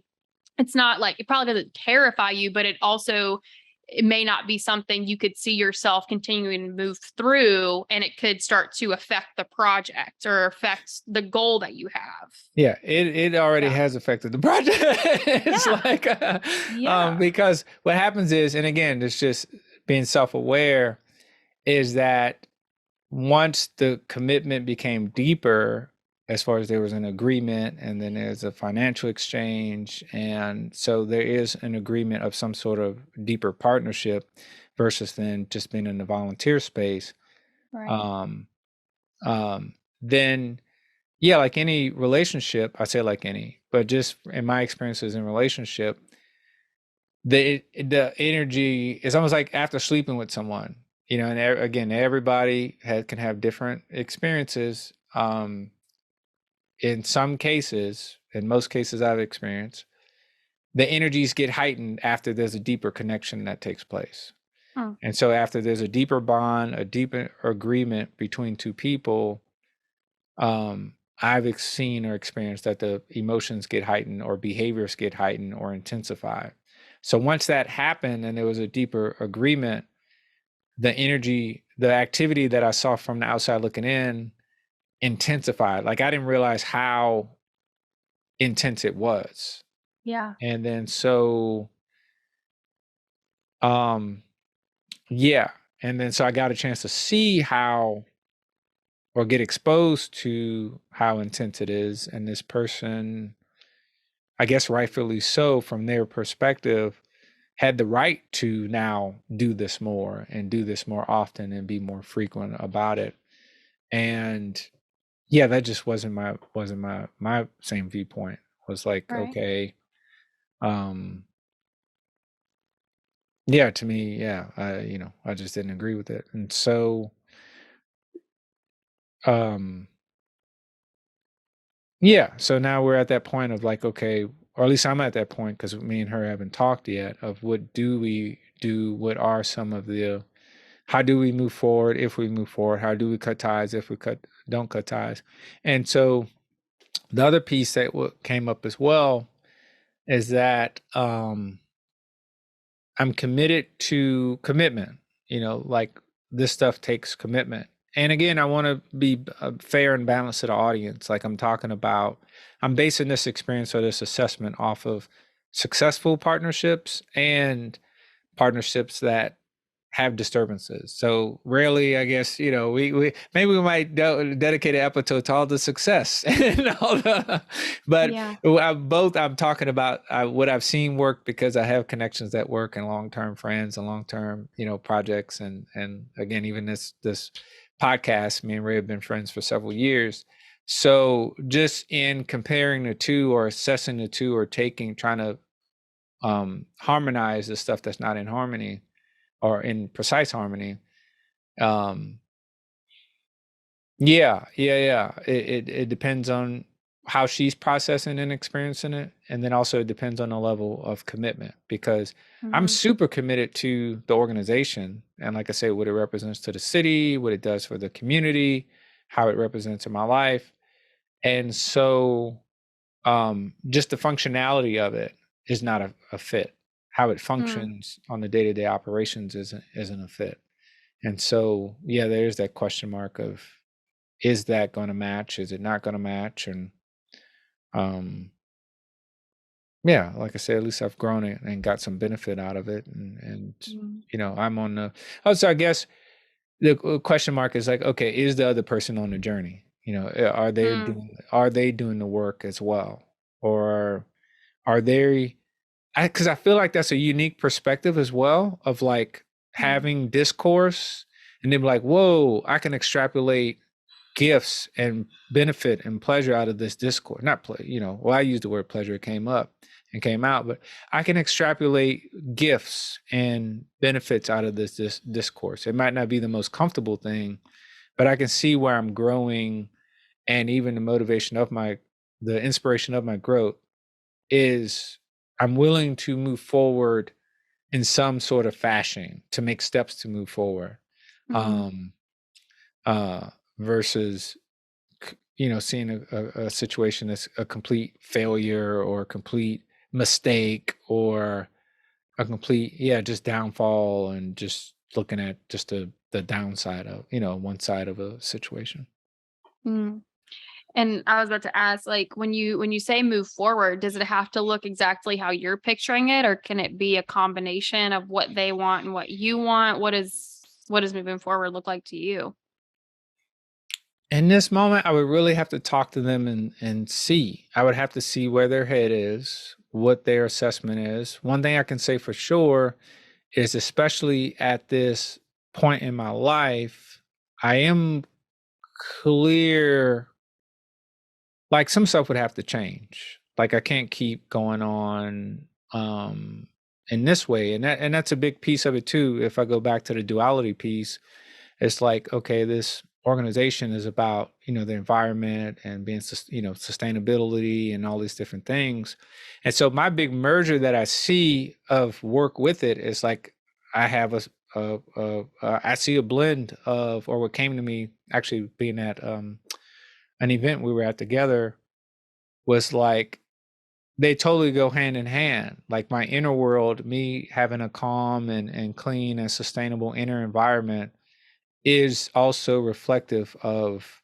Speaker 1: it's not like it probably doesn't terrify you, but it may not be something you could see yourself continuing to move through, and it could start to affect the project or affect the goal that you have.
Speaker 2: Yeah, it already
Speaker 1: Yeah.
Speaker 2: has affected the project. It's
Speaker 1: Yeah.
Speaker 2: like,
Speaker 1: Yeah.
Speaker 2: because what happens is, and again, it's just being self-aware, is that once the commitment became deeper, as far as there was an agreement and then there's a financial exchange, and so there is an agreement of some sort of deeper partnership versus then just being in the volunteer space.
Speaker 1: Right.
Speaker 2: Um, then yeah, like any relationship, I say like any, but just in my experiences in relationship, the energy is almost like after sleeping with someone, and again, everybody can have different experiences. In some cases, in most cases I've experienced, the energies get heightened after there's a deeper connection that takes place.
Speaker 1: Hmm.
Speaker 2: And so after there's a deeper bond, a deeper agreement between two people, I've seen or experienced that the emotions get heightened or behaviors get heightened or intensified. So once that happened and there was a deeper agreement, the energy, the activity that I saw from the outside looking in intensified. Like I didn't realize how intense it was.
Speaker 1: Yeah.
Speaker 2: And then so um yeah, and then so I got a chance to see how or get exposed to how intense it is, and this person, I guess rightfully so from their perspective, had the right to now do this more and do this more often and be more frequent about it. And yeah, that just wasn't my same viewpoint. Was like,
Speaker 1: Right.
Speaker 2: okay, um yeah, to me, yeah, I just didn't agree with it. And so um yeah, so now we're at that point of like, okay, or at least I'm at that point because me and her haven't talked yet of what do we do? What are some of the how do we move forward if we move forward? How do we cut ties if we don't cut ties? And so the other piece that came up as well is that I'm committed to commitment. Like this stuff takes commitment. And again, I want to be fair and balanced to the audience. Like I'm basing this experience or this assessment off of successful partnerships and partnerships that have disturbances. So rarely, I guess, we maybe we might dedicate an episode to all the success and all the, but
Speaker 1: Yeah.
Speaker 2: I'm talking about what I've seen work because I have connections that work and long-term friends and long-term, projects. And again, even this podcast, me and Ray have been friends for several years. So just in comparing the two or assessing the two or trying to harmonize the stuff that's not in harmony or in precise harmony. Um, yeah. It depends on how she's processing and experiencing it, and then also it depends on the level of commitment because I'm
Speaker 1: Mm,
Speaker 2: super committed to the organization and, like I say, what it represents to the city, what it does for the community, how it represents in my life, and so just the functionality of it is not a fit. How it
Speaker 1: mm,
Speaker 2: functions on the day-to-day operations isn't a fit. And so, yeah, there's that question mark of, is that going to match? Is it not going to match? And um, yeah, like I said, at least I've grown it and got some benefit out of it. And
Speaker 1: mm,
Speaker 2: I'm on the. Oh, so I guess the question mark is like, okay, is the other person on the journey?
Speaker 1: mm,
Speaker 2: Are they doing the work as well, or are they? Because I feel like that's a unique perspective as well of like
Speaker 1: mm,
Speaker 2: having discourse and then be like, whoa, I can extrapolate gifts and benefit and pleasure out of this discourse. Not play, well, I used the word pleasure, it came up and came out, but I can extrapolate gifts and benefits out of this discourse. It might not be the most comfortable thing, but I can see where I'm growing, and even the inspiration of my growth is I'm willing to move forward in some sort of fashion to make steps to move forward.
Speaker 1: mm,
Speaker 2: Um, versus seeing a situation as a complete failure or a complete mistake or a complete just downfall, and just looking at just the downside of one side of a situation.
Speaker 1: mm. And I was about to ask, like, when you say move forward, does it have to look exactly how you're picturing it, or can it be a combination of what they want and what you want? What does moving forward look like to you?
Speaker 2: In this moment, I would really have to talk to them and see. I would have to see where their head is, what their assessment is. One thing I can say for sure is, especially at this point in my life, I am clear, like some stuff would have to change. Like I can't keep going on in this way. And that's a big piece of it too. If I go back to the duality piece, it's like, okay, this organization is about, the environment and being, sustainability and all these different things. And so my big merger that I see of work with it is like, I have I see a blend of, or what came to me actually being at an event we were at together, was like, they totally go hand in hand. Like my inner world, me having a calm and clean and sustainable inner environment, is also reflective of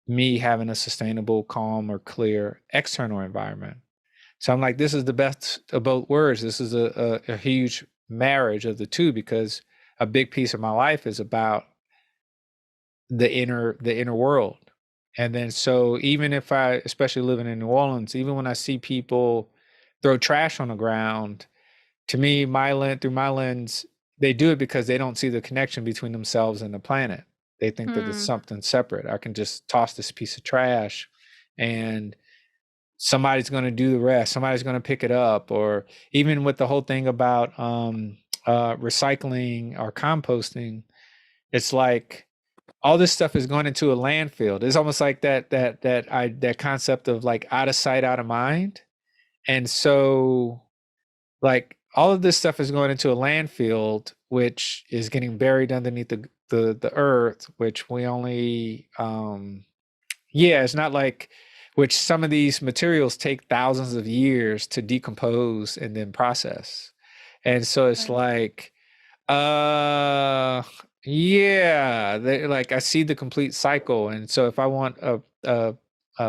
Speaker 2: me having a sustainable, calm, or clear external environment. So I'm like, this is the best of both worlds. This is a huge marriage of the two, because a big piece of my life is about the inner world. And then so even if I, especially living in New Orleans, even when I see people throw trash on the ground, to me, through my lens, they do it because they don't see the connection between themselves and the planet. They think that it's
Speaker 1: Mm,
Speaker 2: something separate. I can just toss this piece of trash and somebody's going to do the rest. Somebody's going to pick it up. Or even with the whole thing about recycling or composting, it's like all this stuff is going into a landfill. It's almost like that concept of like out of sight, out of mind. And so, like, all of this stuff is going into a landfill, which is getting buried underneath the earth, which we only it's not like, which some of these materials take thousands of years to decompose and then process. And so it's
Speaker 1: right.
Speaker 2: like, uh yeah, like I see the complete cycle. And so if I want a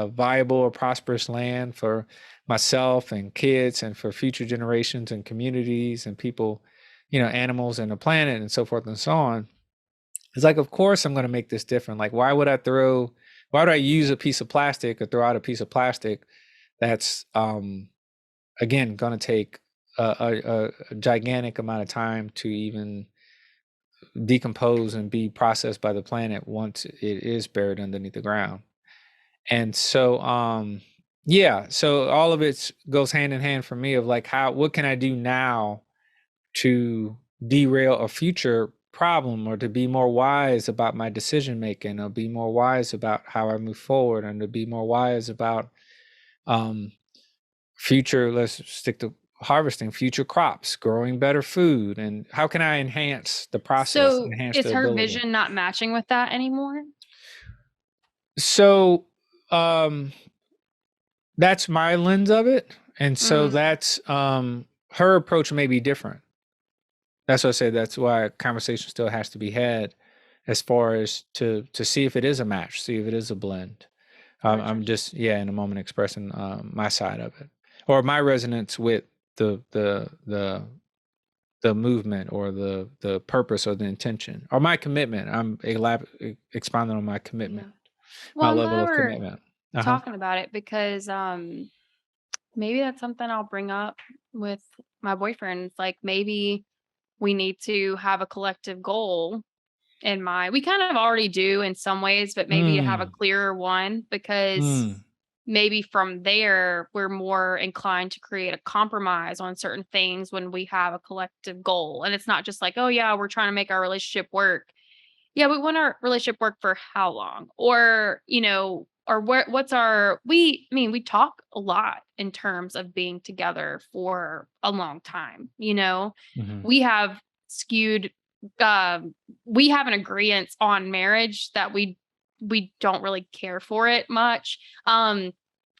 Speaker 2: viable or prosperous land for myself and kids and for future generations and communities and people, animals and the planet and so forth and so on, it's like, of course I'm going to make this different. Like, why would I use a piece of plastic or throw out a piece of plastic that's again going to take a gigantic amount of time to even decompose and be processed by the planet once it is buried underneath the ground. And so yeah, so all of it goes hand in hand for me of like what can I do now to derail a future problem, or to be more wise about my decision making, or be more wise about how I move forward, and to be more wise about um future, let's stick to harvesting, future crops, growing better food, and how can I enhance the process,
Speaker 1: So
Speaker 2: enhance
Speaker 1: is
Speaker 2: the
Speaker 1: her
Speaker 2: ability.
Speaker 1: vision not matching with that anymore?
Speaker 2: So um that's my lens of it, and so
Speaker 1: Mm,
Speaker 2: that's her approach may be different. That's what I say. That's why a conversation still has to be had, as far as to see if it is a match, see if it is a blend.
Speaker 1: gotcha.
Speaker 2: I'm just, yeah, in a moment expressing my side of it, or my resonance with the the the the movement, or the purpose, or the intention, or my commitment. I'm expounding on my
Speaker 1: Yeah.
Speaker 2: commitment,
Speaker 1: Well,
Speaker 2: my
Speaker 1: I'm
Speaker 2: level
Speaker 1: glad
Speaker 2: of
Speaker 1: we're
Speaker 2: commitment. Uh-huh.
Speaker 1: talking about it because maybe that's something I'll bring up with my boyfriend. It's like maybe we need to have a collective goal in mind. We kind of already do in some ways, but maybe to have a
Speaker 2: Mm,
Speaker 1: clearer one because
Speaker 2: mm,
Speaker 1: maybe from there we're more inclined to create a compromise on certain things when we have a collective goal. And it's not just like, oh yeah, we're trying to make our relationship work. Yeah, we want our relationship work for how long? Or, or what's our we talk a lot in terms of being together for a long time, you know?
Speaker 2: mhm,
Speaker 1: We have skewed we have an agreement on marriage that we don't really care for it much.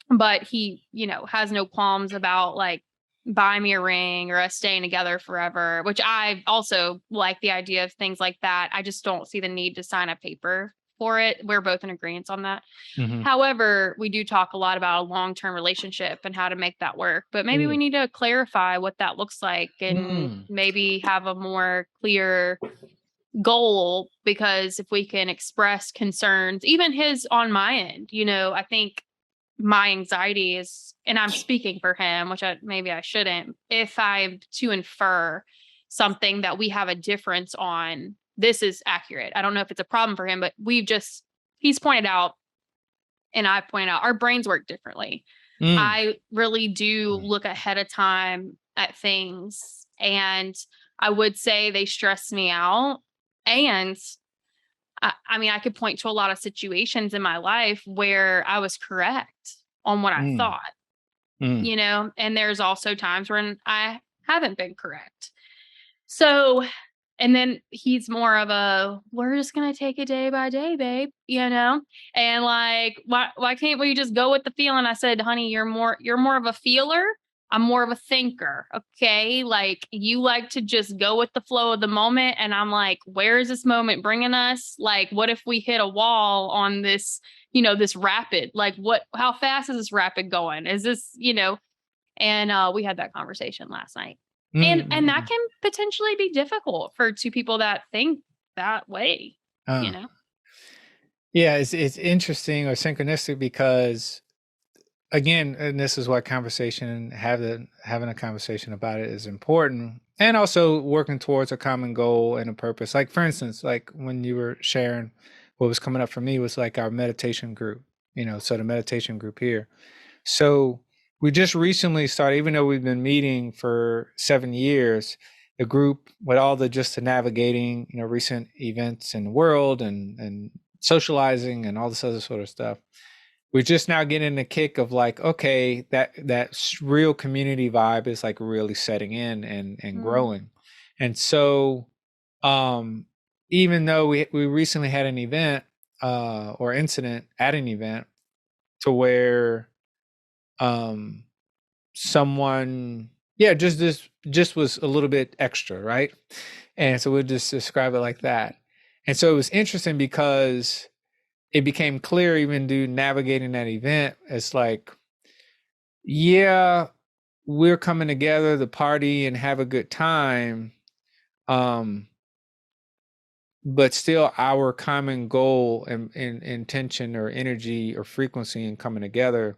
Speaker 1: But he, has no qualms about like buy me a ring or us staying together forever, which I also like the idea of things like that. I just don't see the need to sign a paper for it. We're both in agreement on that.
Speaker 2: mhm.
Speaker 1: However, we do talk a lot about a long-term relationship and how to make that work. But maybe we
Speaker 2: Mm,
Speaker 1: need to clarify what that looks like and
Speaker 2: mm,
Speaker 1: maybe have a more clear goal, because if we can express concerns, even his on my end, I think my anxiety is, and I'm speaking for him, which maybe I shouldn't, if I'm to infer something that we have a difference on, this is accurate. I don't know if it's a problem for him, but he's pointed out, and I've pointed out, our brains work differently.
Speaker 2: mm,
Speaker 1: I really do look ahead of time at things, and I would say they stress me out. And I mean, I could point to a lot of situations in my life where I was correct on what I
Speaker 2: mm,
Speaker 1: thought,
Speaker 2: mm,
Speaker 1: and there's also times when I haven't been correct. So, and then he's more of a, we're just gonna take it day by day, babe, And like, why can't we just go with the feeling? I said, honey, you're more of a feeler. I'm more of a thinker. Okay. Like you like to just go with the flow of the moment. And I'm like, where is this moment bringing us? Like, what if we hit a wall on this, this rapid? Like how fast is this rapid going? Is this, and we had that conversation last night. And that
Speaker 2: mm.
Speaker 1: can potentially be difficult for two people that think that way, you
Speaker 2: Uh,
Speaker 1: know?
Speaker 2: yeah, it's interesting or synchronistic because, again, and this is why conversation, having a conversation about it is important, and also working towards a common goal and a purpose. Like for instance, like when you were sharing, what was coming up for me was like our meditation group. So the meditation group here. So we just recently started, even though we've been meeting for 7 years, the group with all the just the navigating, recent events in the world, and socializing and all this other sort of stuff. We're just now getting the kick of like, okay, that real community vibe is like really setting in and
Speaker 1: Mm,
Speaker 2: growing. And so um even though we recently had an event or incident at an event to where um someone, yeah, just was a little bit extra, right? And so we'll just describe it like that. And so it was interesting because it became clear, even through navigating that event, it's like, yeah, we're coming together to party and have a good time, um but still our common goal and intention or energy or frequency in coming together,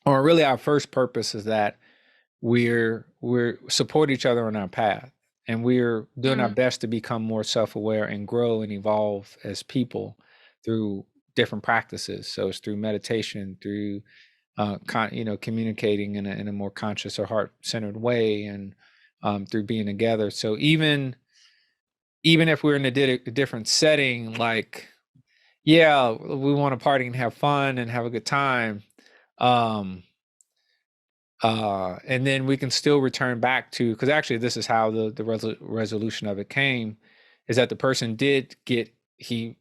Speaker 2: or really our first purpose, is that we're support each other on our path, and we're doing our
Speaker 1: mm,
Speaker 2: best to become more self-aware and grow and evolve as people through different practices. So it's through meditation, through communicating in a more conscious or heart-centered way, and through being together. So even if we're in a different setting, like, yeah, we want to party and have fun and have a good time. Um, and then we can still return back to, because actually this is how the resolution of it came, is that the person did get, he,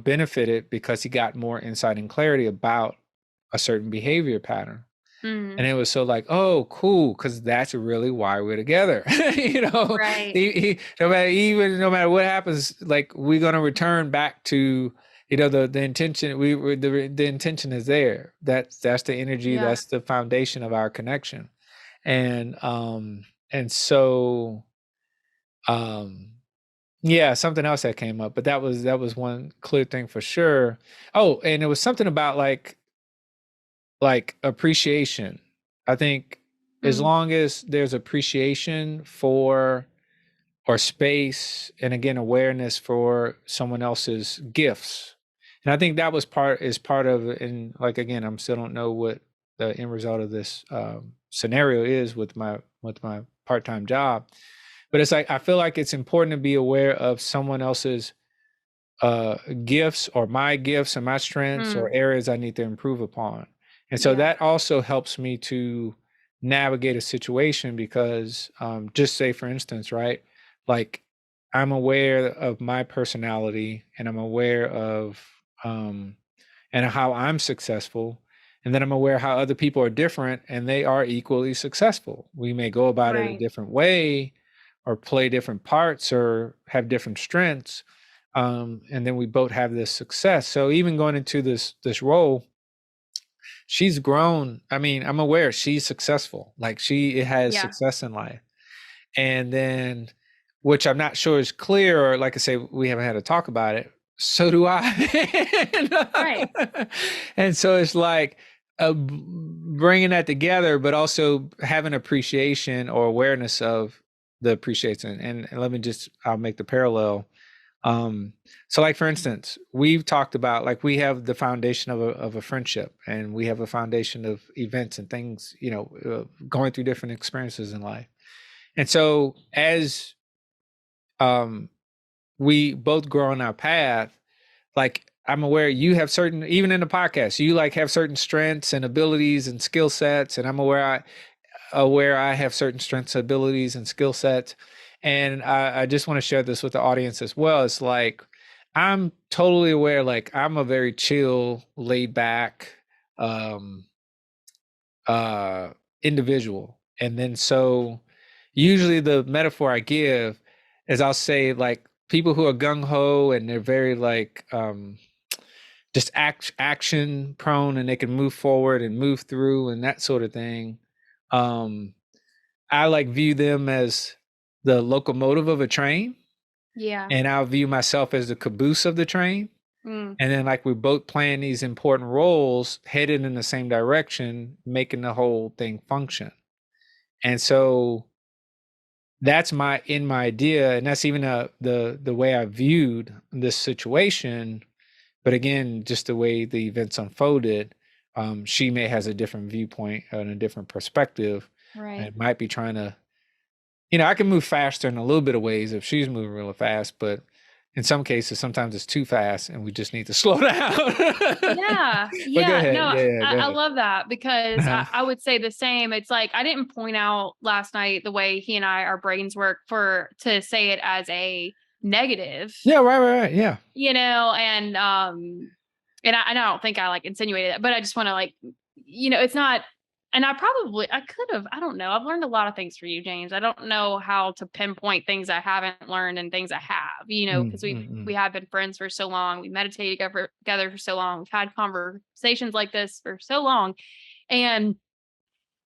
Speaker 2: benefited because he got more insight and clarity about a certain behavior pattern.
Speaker 1: Mm.
Speaker 2: And it was so like, oh, cool, because that's really why we're together.
Speaker 1: Right.
Speaker 2: No matter what happens, like, we're gonna return back to, the intention. The intention is there. That's the energy.
Speaker 1: Yeah.
Speaker 2: That's the foundation of our connection. And so yeah, something else that came up, but that was one clear thing for sure. Oh, and it was something about like appreciation. I think as
Speaker 1: Mm.
Speaker 2: long as there's appreciation for, or space, and again awareness for someone else's gifts. And I think that is part of, and like, again, I'm still don't know what the end result of this scenario is with my part-time job, but it's like, I feel like it's important to be aware of someone else's gifts, or my gifts and my strengths, or
Speaker 1: Mm.
Speaker 2: areas I need to improve upon. And so
Speaker 1: Yeah.
Speaker 2: that also helps me to navigate a situation, because just say, for instance, right? Like, I'm aware of my personality, and I'm aware of um, and how I'm successful. And then I'm aware how other people are different and they are equally successful. We may go about it a
Speaker 1: Right.
Speaker 2: different way, or play different parts, or have different strengths. And then we both have this success. So even going into this role, she's grown. I mean, I'm aware she's successful. Like, she has
Speaker 1: Yeah.
Speaker 2: success in life. And then, which I'm not sure is clear, or like I say, we haven't had to talk about it. So do I.
Speaker 1: Right.
Speaker 2: And so it's like, bringing that together, but also having appreciation or awareness of the appreciation. And let me I'll make the parallel. Um, so like, for instance, we've talked about, like, we have the foundation of a friendship, and we have a foundation of events and things, going through different experiences in life. And so as um we both grow on our path, like, I'm aware you have certain, even in the podcast, you like have certain strengths and abilities and skill sets, and I'm aware I have certain strengths, abilities, and skill sets. And I just want to share this with the audience as well. It's like, I'm totally aware, like, I'm a very chill, laid back um individual. And then, so usually the metaphor I give is, I'll say, like, people who are gung-ho and they're very like just action prone, and they can move forward and move through and that sort of thing. um I like view them as the locomotive of a train,
Speaker 1: Yeah.
Speaker 2: and I'll view myself as the caboose of the train.
Speaker 1: Mm.
Speaker 2: And then, like, we're both playing these important roles, headed in the same direction, making the whole thing function. And so that's my idea, and that's even the way I viewed this situation. But again, just the way the events unfolded, she may has a different viewpoint and a different perspective,
Speaker 1: Right.
Speaker 2: and might be trying to, I can move faster in a little bit of ways if she's moving really fast, but in some cases, sometimes it's too fast, and we just need to slow down.
Speaker 1: Yeah.
Speaker 2: But go
Speaker 1: Yeah.
Speaker 2: ahead.
Speaker 1: No,
Speaker 2: Yeah,
Speaker 1: I,
Speaker 2: go
Speaker 1: I
Speaker 2: ahead.
Speaker 1: love that because
Speaker 2: Uh-huh.
Speaker 1: I would say the same. It's like I didn't point out last night the way he and our brains work to say it as a negative,
Speaker 2: Yeah, right. Yeah.
Speaker 1: and I don't think I like insinuated that, but I just want to like, it's not, and I could have, I don't know. I've learned a lot of things for you, James. I don't know how to pinpoint things I haven't learned and things I have,
Speaker 2: Mm,
Speaker 1: because
Speaker 2: mm, mm.
Speaker 1: we have been friends for so long. We meditated together for so long. We've had conversations like this for so long. And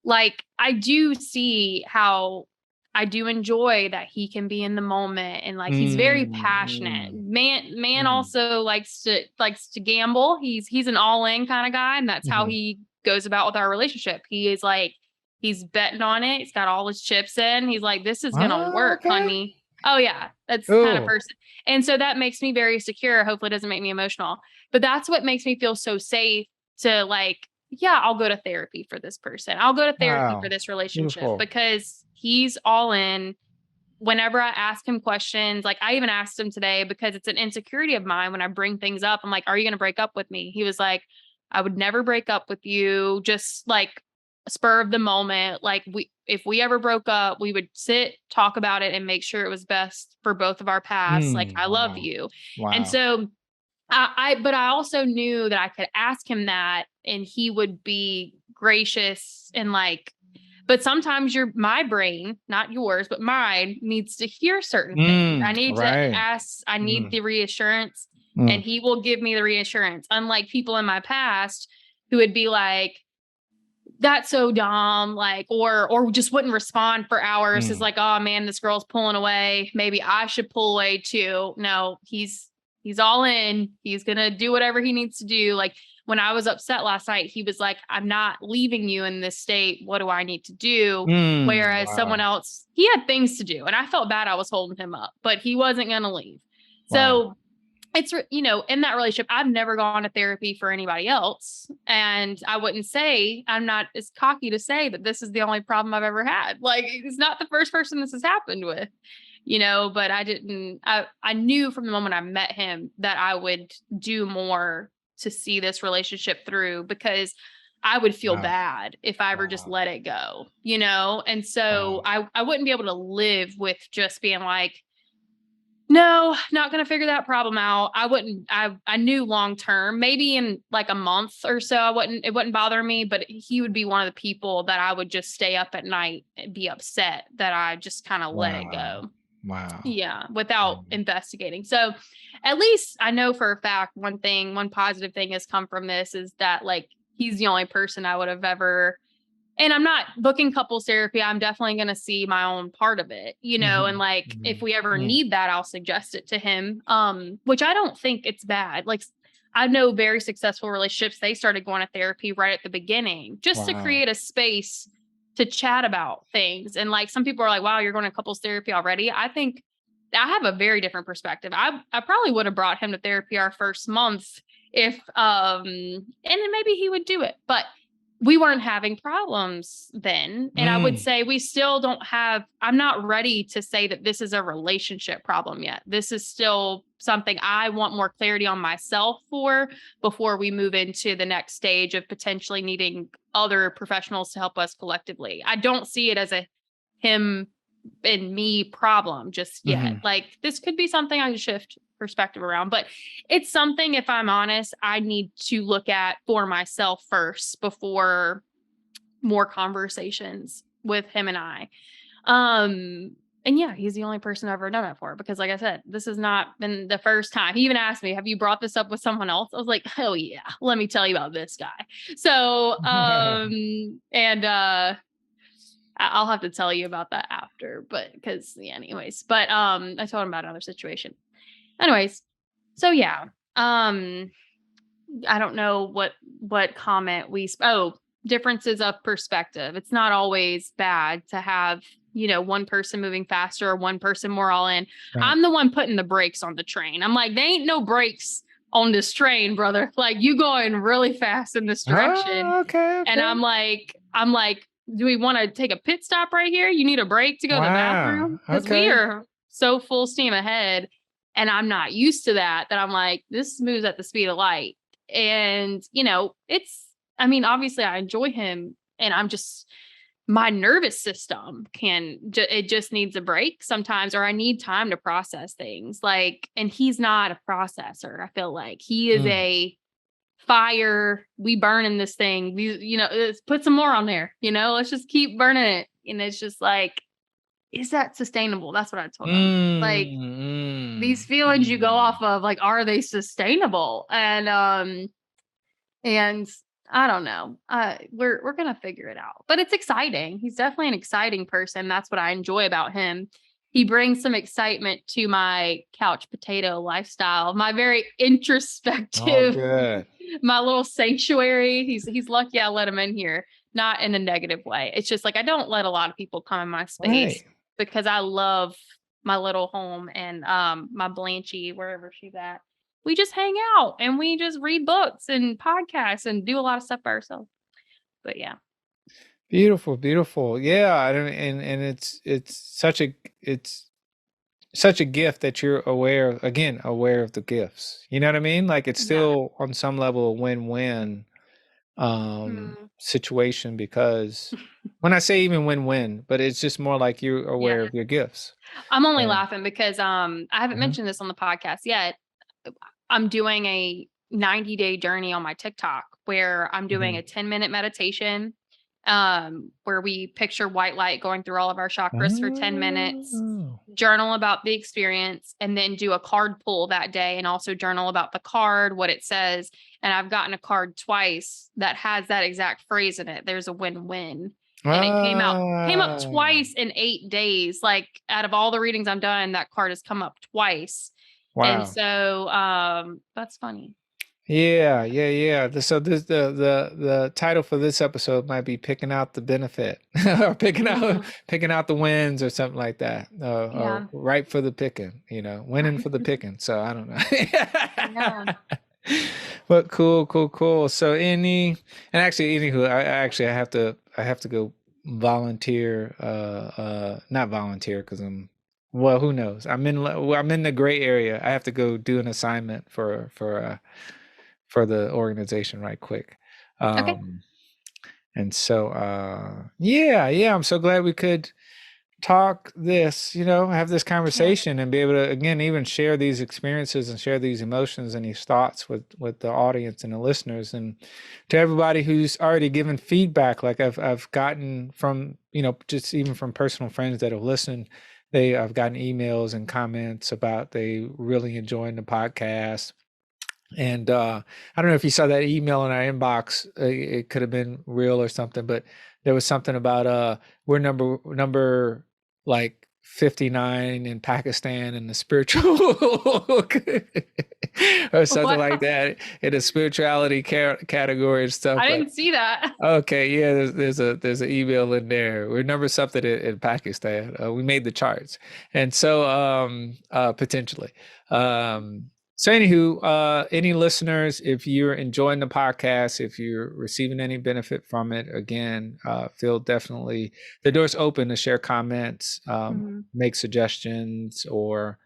Speaker 1: like, I do see how I do enjoy that he can be in the moment, and like he's very
Speaker 2: Mm,
Speaker 1: passionate.
Speaker 2: mm,
Speaker 1: Man
Speaker 2: mm.
Speaker 1: also likes to gamble. He's an all-in kind of guy, and that's how
Speaker 2: Mhm.
Speaker 1: he goes about with our relationship. He is like he's betting on it. He's got all his chips in. He's like, "This is gonna
Speaker 2: Oh,
Speaker 1: work,
Speaker 2: okay.
Speaker 1: honey." Oh yeah, that's the kind of
Speaker 2: Oh,
Speaker 1: person. And so that makes me very secure. Hopefully it doesn't make me emotional. But that's what makes me feel so safe to like, yeah, I'll go to therapy for this person. I'll go to therapy for
Speaker 2: wow.
Speaker 1: this relationship
Speaker 2: Beautiful.
Speaker 1: because he's all in. Whenever I ask him questions, like I even asked him today because it's an insecurity of mine when I bring things up. I'm like, "Are you going to break up with me?" He was like, "I would never break up with you." Just like spur of the moment, like if we ever broke up, we would sit, talk about it and make sure it was best for both of our paths. Like, I love
Speaker 2: Wow.
Speaker 1: you. And
Speaker 2: Wow.
Speaker 1: so but I also knew that I could ask him that and he would be gracious and like, but sometimes my brain, not yours, but mine needs to hear certain things. I need to
Speaker 2: Right.
Speaker 1: ask, I need the reassurance and
Speaker 2: Mm,
Speaker 1: he will give me the reassurance. Unlike people in my past who would be like, that's so dumb, like, or just wouldn't respond for hours. Is
Speaker 2: mm,
Speaker 1: like, oh man, this girl's pulling away. Maybe I should pull away too. No, he's all in. He's gonna do whatever he needs to do. Like when I was upset last night, he was like, I'm not leaving you in this state. What do I need to do? Whereas someone
Speaker 2: wow.
Speaker 1: else, he had things to do, and I felt bad I was holding him up, but he wasn't gonna leave.
Speaker 2: Wow.
Speaker 1: So it's in that relationship I've never gone to therapy for anybody else, and I wouldn't say, I'm not as cocky to say that this is the only problem I've ever had. Like it's not the first person this has happened with, but I knew from the moment I met him that I would do more to see this relationship through because I would feel
Speaker 2: Wow.
Speaker 1: bad if I ever just
Speaker 2: Wow.
Speaker 1: let it go. And so
Speaker 2: Wow.
Speaker 1: I wouldn't be able to live with just being like, no, not gonna figure that problem out. I wouldn't I knew long term, maybe in like a month or so, it wouldn't bother me, but he would be one of the people that I would just stay up at night and be upset that I just kind of let it
Speaker 2: Wow.
Speaker 1: go.
Speaker 2: Wow.
Speaker 1: Yeah, without
Speaker 2: Mm.
Speaker 1: investigating. So at least I know for a fact one positive thing has come from this is that like he's the only person I would have ever, and I'm not booking couples therapy. I'm definitely going to see my own part of it. And
Speaker 2: Mhm.
Speaker 1: like, if
Speaker 2: Mhm.
Speaker 1: we ever
Speaker 2: Mm.
Speaker 1: need that, I'll suggest it to him. Which I don't think it's bad. Like, I know very successful relationships. They started going to therapy right at the beginning just to
Speaker 2: Wow.
Speaker 1: create a space to chat about things. And like, some people are like, wow, you're going to couples therapy already. I think I have a very different perspective. I probably would have brought him to therapy our first month if, and then maybe he would do it, but we weren't having problems then. And I would
Speaker 2: Mm.
Speaker 1: say we still don't have, I'm not ready to say that this is a relationship problem yet. This is still something I want more clarity on myself for before we move into the next stage of potentially needing other professionals to help us collectively. I don't see it as a him and me problem just yet.
Speaker 2: Mhm.
Speaker 1: Like this could be something I can shift perspective around, but it's something, if I'm honest, I need to look at for myself first before more conversations with him and I. And yeah, he's the only person I've ever done it for because like I said, this has not been the first time. He even asked me, have you brought this up with someone else? I was like, hell yeah, let me tell you about this guy. So and I'll have to tell you about that after, but because yeah, anyways. But I told him about another situation. Anyways, so yeah. I don't know what comment differences of perspective. It's not always bad to have, one person moving faster or one person more all in.
Speaker 2: Right.
Speaker 1: I'm the one putting the brakes on the train. I'm like, there ain't no brakes on this train, brother. Like you going really fast in this direction.
Speaker 2: Oh, okay,
Speaker 1: And
Speaker 2: okay.
Speaker 1: I'm like, do we want to take a pit stop right here? You need a break to go to the
Speaker 2: Wow.
Speaker 1: bathroom? Because we
Speaker 2: Okay.
Speaker 1: are so full steam ahead. And I'm not used to that I'm like, this moves at the speed of light. And, obviously I enjoy him and my nervous system it just needs a break sometimes, or I need time to process things like, and he's not a processor. I feel like he is
Speaker 2: Mm.
Speaker 1: a fire. We burning this thing. Let's put some more on there, let's just keep burning it. And it's just like, is that sustainable? That's what I told him. Like,
Speaker 2: Mm.
Speaker 1: these feelings you go
Speaker 2: Mm.
Speaker 1: off of, like, are they sustainable? And I don't know. We're gonna figure it out. But it's exciting. He's definitely an exciting person. That's what I enjoy about him. He brings some excitement to my couch potato lifestyle, my very
Speaker 2: Oh,
Speaker 1: introspective,
Speaker 2: good.
Speaker 1: my little sanctuary. He's lucky I let him in here, not in a negative way. It's just like I don't let a lot of people come in my space
Speaker 2: Right.
Speaker 1: because I love my little home, and my Blanchie, wherever she's at, we just hang out and we just read books and podcasts and do a lot of stuff by ourselves. But yeah.
Speaker 2: Beautiful, beautiful. Yeah, and it's such a gift that you're aware of, again, aware of the gifts. You know what I mean? Like it's
Speaker 1: Yeah.
Speaker 2: still on some level a win-win
Speaker 1: Mm,
Speaker 2: situation, because when I say even win-win, but it's just more like you're
Speaker 1: yeah.
Speaker 2: aware of your gifts.
Speaker 1: I'm only
Speaker 2: And
Speaker 1: laughing because I haven't
Speaker 2: mhm,
Speaker 1: mentioned this on the podcast yet. I'm doing a 90-day journey on my TikTok where I'm doing
Speaker 2: mhm.
Speaker 1: a 10-minute meditation, where we picture white light going through all of our chakras for 10 minutes,
Speaker 2: Oh,
Speaker 1: journal about the experience, and then do a card pull that day and also journal about the card, what it says. And I've gotten a card twice that has that exact phrase in it. There's a win-win. And it came up
Speaker 2: ah,
Speaker 1: twice in 8 days. Like out of all the readings I've done, that card has come up twice. And
Speaker 2: wow.
Speaker 1: so, that's funny.
Speaker 2: Yeah, yeah, yeah. So this the title for this episode might be "Picking Out the Benefit" or
Speaker 1: Mhm.
Speaker 2: picking out the wins or something like that. Or
Speaker 1: Yeah.
Speaker 2: right for the picking, winning for the picking. So I don't
Speaker 1: Yeah.
Speaker 2: know. But cool, cool, cool. So and actually, anywho, I have to go volunteer. Not volunteer because well, who knows? I'm in the gray area. I have to go do an assignment for the organization right quick.
Speaker 1: Okay.
Speaker 2: Um, and so, yeah, I'm so glad we could talk this, have this
Speaker 1: Yeah.
Speaker 2: conversation and be able to, again, even share these experiences and share these emotions and these thoughts with the audience and the listeners. And to everybody who's already given feedback, like I've gotten from, just even from personal friends that have listened, I've gotten emails and comments about they really enjoying the podcast. And I don't know if you saw that email in our inbox. It could have been real or something, but there was something about we're number like 59 in Pakistan in the spiritual or something like
Speaker 1: Wow.
Speaker 2: that in the spirituality category and stuff.
Speaker 1: I
Speaker 2: But
Speaker 1: didn't see that.
Speaker 2: okay, yeah, there's an email in there. We're number something in Pakistan. We made the charts, and so potentially. So anywho, any listeners, if you're enjoying the podcast, if you're receiving any benefit from it, again, feel definitely the door's open to share comments,
Speaker 1: Mhm.
Speaker 2: make suggestions, or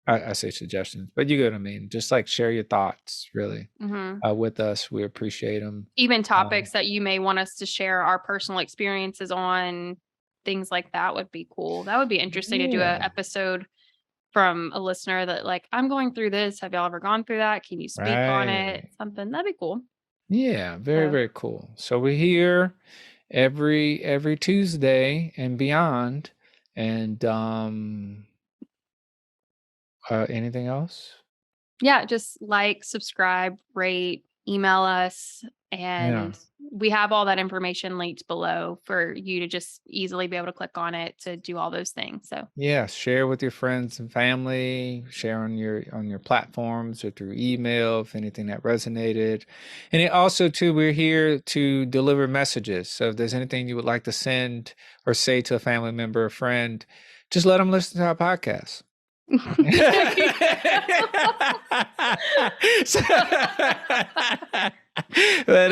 Speaker 2: I say suggestions, but you get what I mean. Just like share your thoughts, really,
Speaker 1: Mhm.
Speaker 2: with us. We appreciate them.
Speaker 1: Even topics that you may want us to share our personal experiences on, things like that would be cool. That would be interesting to do a
Speaker 2: Yeah,
Speaker 1: episode from a listener that like, "I'm going through this. Have y'all ever gone through that? Can you speak on it?"
Speaker 2: right.
Speaker 1: Something. That'd be cool.
Speaker 2: Yeah, very,
Speaker 1: So
Speaker 2: very cool. So we're here every Tuesday and beyond. And anything else?
Speaker 1: yeah, just like, subscribe, rate, email us,
Speaker 2: Yeah.
Speaker 1: and we have all that information linked below for you to just easily be able to click on it to do all those things. So,
Speaker 2: Yeah, share with your friends and family, share on your platforms or through email if anything that resonated. And it also too, we're here to deliver messages. So if there's anything you would like to send or say to a family member or friend, just let them listen to our podcast.
Speaker 1: there you
Speaker 2: So-
Speaker 1: go.
Speaker 2: but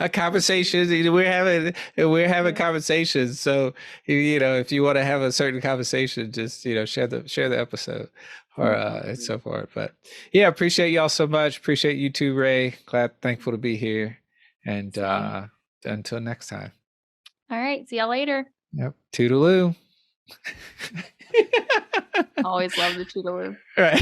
Speaker 2: a conversation, we're having conversations. So if you want to have a certain conversation, just share the episode or and so forth. But yeah, appreciate y'all so much. Appreciate you too, Ray. Thankful to be here. And
Speaker 1: Same.
Speaker 2: until next time.
Speaker 1: All right. See y'all later.
Speaker 2: Yep. Toodaloo.
Speaker 1: Always love the Toodaloo.
Speaker 2: Right.